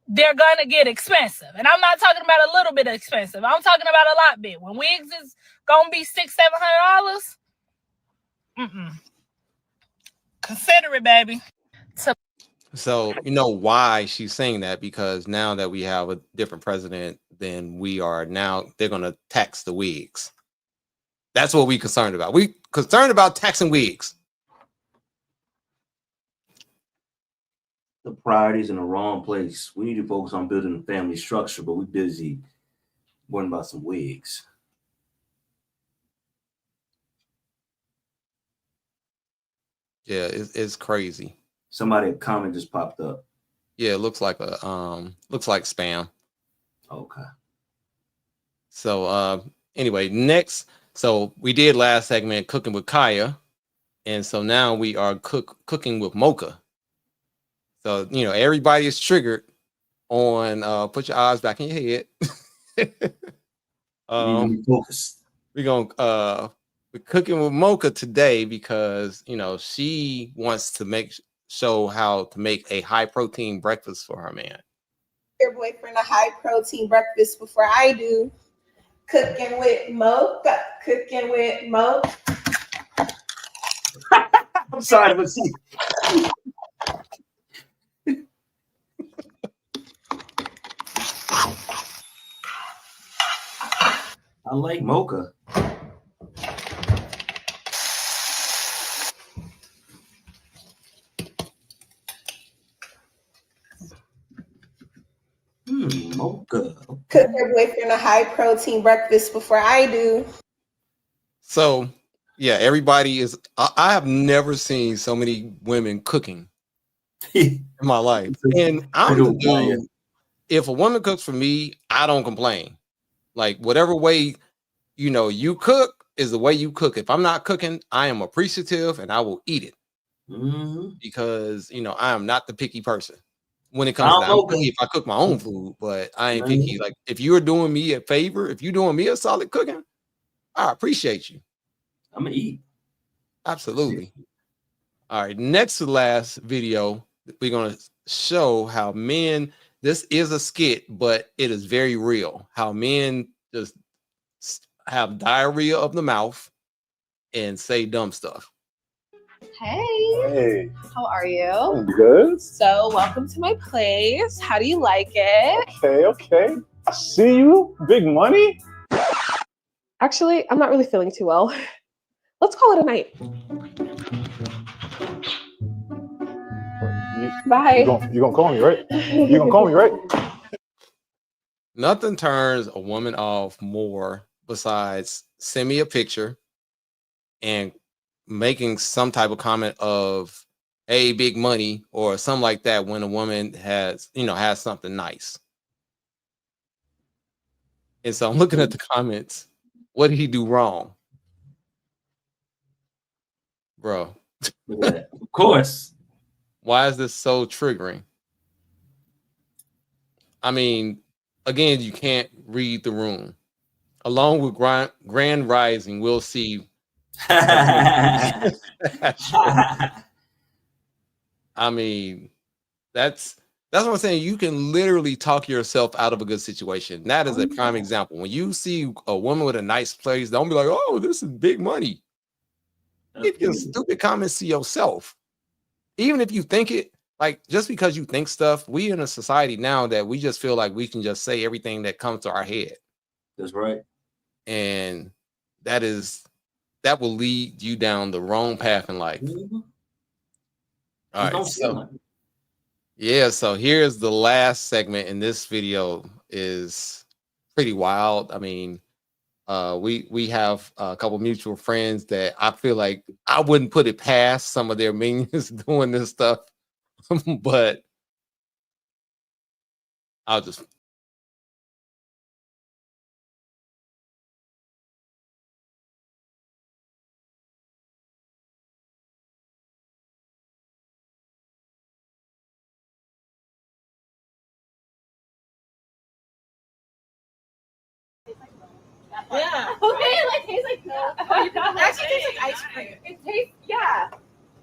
they're going to get expensive. And I'm not talking about a little bit expensive. I'm talking about a lot bit. When wigs is going to be $600-$700, consider it, baby. So you know why she's saying that, because now that we have a different president than we are now, they're going to tax the wigs. That's what we're concerned about. We concerned about taxing wigs. The priorities in the wrong place. We need to focus on building a family structure, but we're busy worrying about some wigs. Yeah, it's crazy. Somebody, a comment just popped up. Yeah, it looks like spam. Okay. So anyway, next. So we did last segment cooking with Kaya, and so now we are cooking with Mocha. So you know everybody is triggered on put your eyes back in your head. Focus. We're cooking with Mocha today because you know she wants to show how to make a high protein breakfast for her man. Your boyfriend a high protein breakfast before I do. Cooking with Mocha. Cooking with Mocha. I'm sorry, but see. I like Mocha. Mocha. Cook your boyfriend a high protein breakfast before I do. So yeah, everybody is. I have never seen so many women cooking in my life, and I'm the dude. If a woman cooks for me, I don't complain. Like whatever way you know you cook is the way you cook. If I'm not cooking, I am appreciative and I will eat it because you know I am not the picky person. When it comes to that, I'm picky if I cook my own food, but I ain't picky. Like if you're doing me a favor, if you're doing me a solid cooking, I appreciate you. I'm gonna eat. Absolutely. All right. Next to last video, we're gonna show how men. This is a skit, but it is very real. How men just have diarrhea of the mouth and say dumb stuff. Hey. How are you? I'm good. So, welcome to my place. How do you like it? Okay. I see you. Big money. Actually, I'm not really feeling too well. Let's call it a night. Bye. You're gonna call me, right? You're gonna call me, right? Nothing turns a woman off more besides send me a picture and making some type of comment of hey, big money or something like that when a woman has something nice. And so I'm looking at the comments. What did he do wrong? Bro. Of course. Why is this so triggering? I mean, again, you can't read the room. Along with Grand Rising, we'll see. I mean, that's what I'm saying. You can literally talk yourself out of a good situation. That is a prime example. When you see a woman with a nice place, don't be like, oh, this is big money. Keep your stupid comments to yourself. Even if you think it, like just because you think stuff, we in a society now that we just feel like we can just say everything that comes to our head. That's right. And that will lead you down the wrong path in life. All Just right. don't steal it. Yeah, so here's the last segment, and this video is pretty wild. I mean, we have a couple mutual friends that I feel like I wouldn't put it past some of their minions doing this stuff, but I'll just. Yeah. Okay, like tastes like no. Oh, you got it actually tastes like ice cream. It tastes yeah.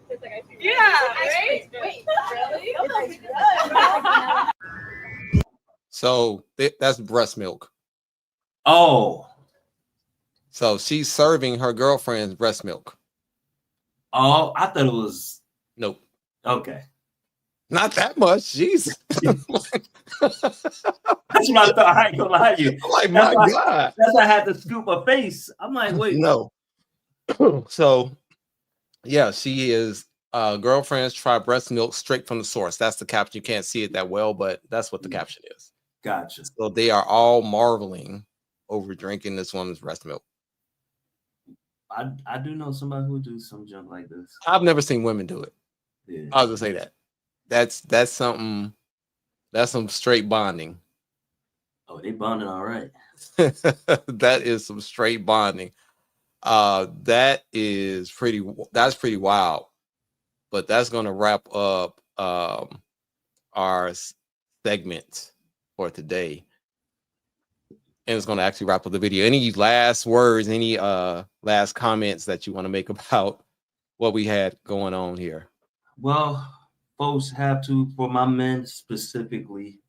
Tastes like ice cream. Yeah, right? Wait, really? So that's breast milk. Oh. So she's serving her girlfriend's breast milk. Oh, I thought it was. Nope. Okay. Not that much. Jeez. That's what I thought. I ain't gonna lie to you. Like, my God. That's why I had to scoop her face. I'm like, wait. No. So, yeah, she is girlfriends try breast milk straight from the source. That's the caption. You can't see it that well, but that's what the caption is. Gotcha. So they are all marveling over drinking this woman's breast milk. I do know somebody who do some junk like this. I've never seen women do it. Yeah. I'll just say that. That's something. That's some straight bonding. Oh, they bonding all right. That is some straight bonding. That's pretty wild. But that's gonna wrap up our segment for today. And it's gonna actually wrap up the video. Any last words, any last comments that you want to make about what we had going on here? Well, folks have to, for my men specifically,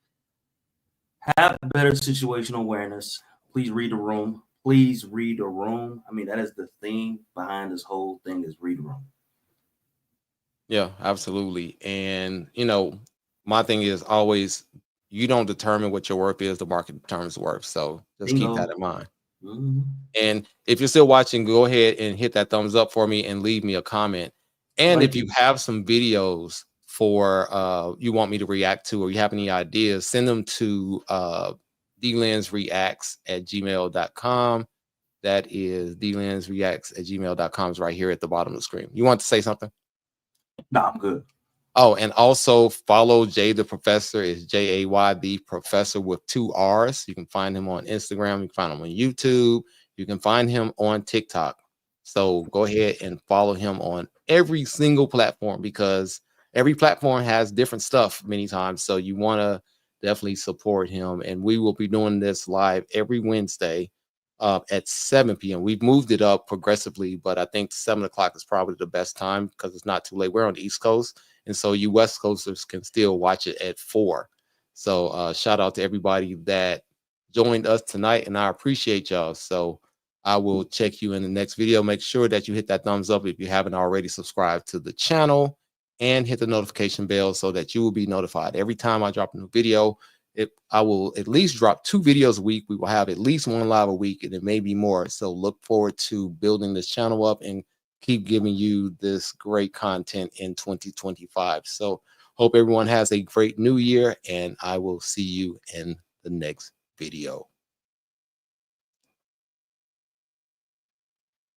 have better situational awareness. Please read the room. Please read the room. I mean, that is the theme behind this whole thing is read the room. Yeah, absolutely. And, my thing is always, you don't determine what your worth is, the market determines worth. So just keep that in mind. Mm-hmm. And if you're still watching, go ahead and hit that thumbs up for me and leave me a comment. And if you have some videos for you want me to react to, or you have any ideas, send them to DelinzReacts@gmail.com. That is DelinzReacts@gmail.com is right here at the bottom of the screen. You want to say something? No, I'm good. Oh, and also follow Jay the Professor. Is Jay the Professor with 2 R's. You can find him on Instagram. You can find him on YouTube. You can find him on TikTok. So go ahead and follow him on every single platform, because every platform has different stuff many times. So you want to definitely support him. And we will be doing this live every Wednesday at 7 p.m. We've moved it up progressively, but I think 7 o'clock is probably the best time because it's not too late. We're on the East Coast, and so you West Coasters can still watch it at 4. So shout out to everybody that joined us tonight, and I appreciate y'all. So I will check you in the next video. Make sure that you hit that thumbs up if you haven't already subscribed to the channel, and hit the notification bell so that you will be notified every time I drop a new video. I will at least drop 2 videos a week. We will have at least 1 live a week, and it may be more. So look forward to building this channel up and keep giving you this great content in 2025. So hope everyone has a great new year, and I will see you in the next video.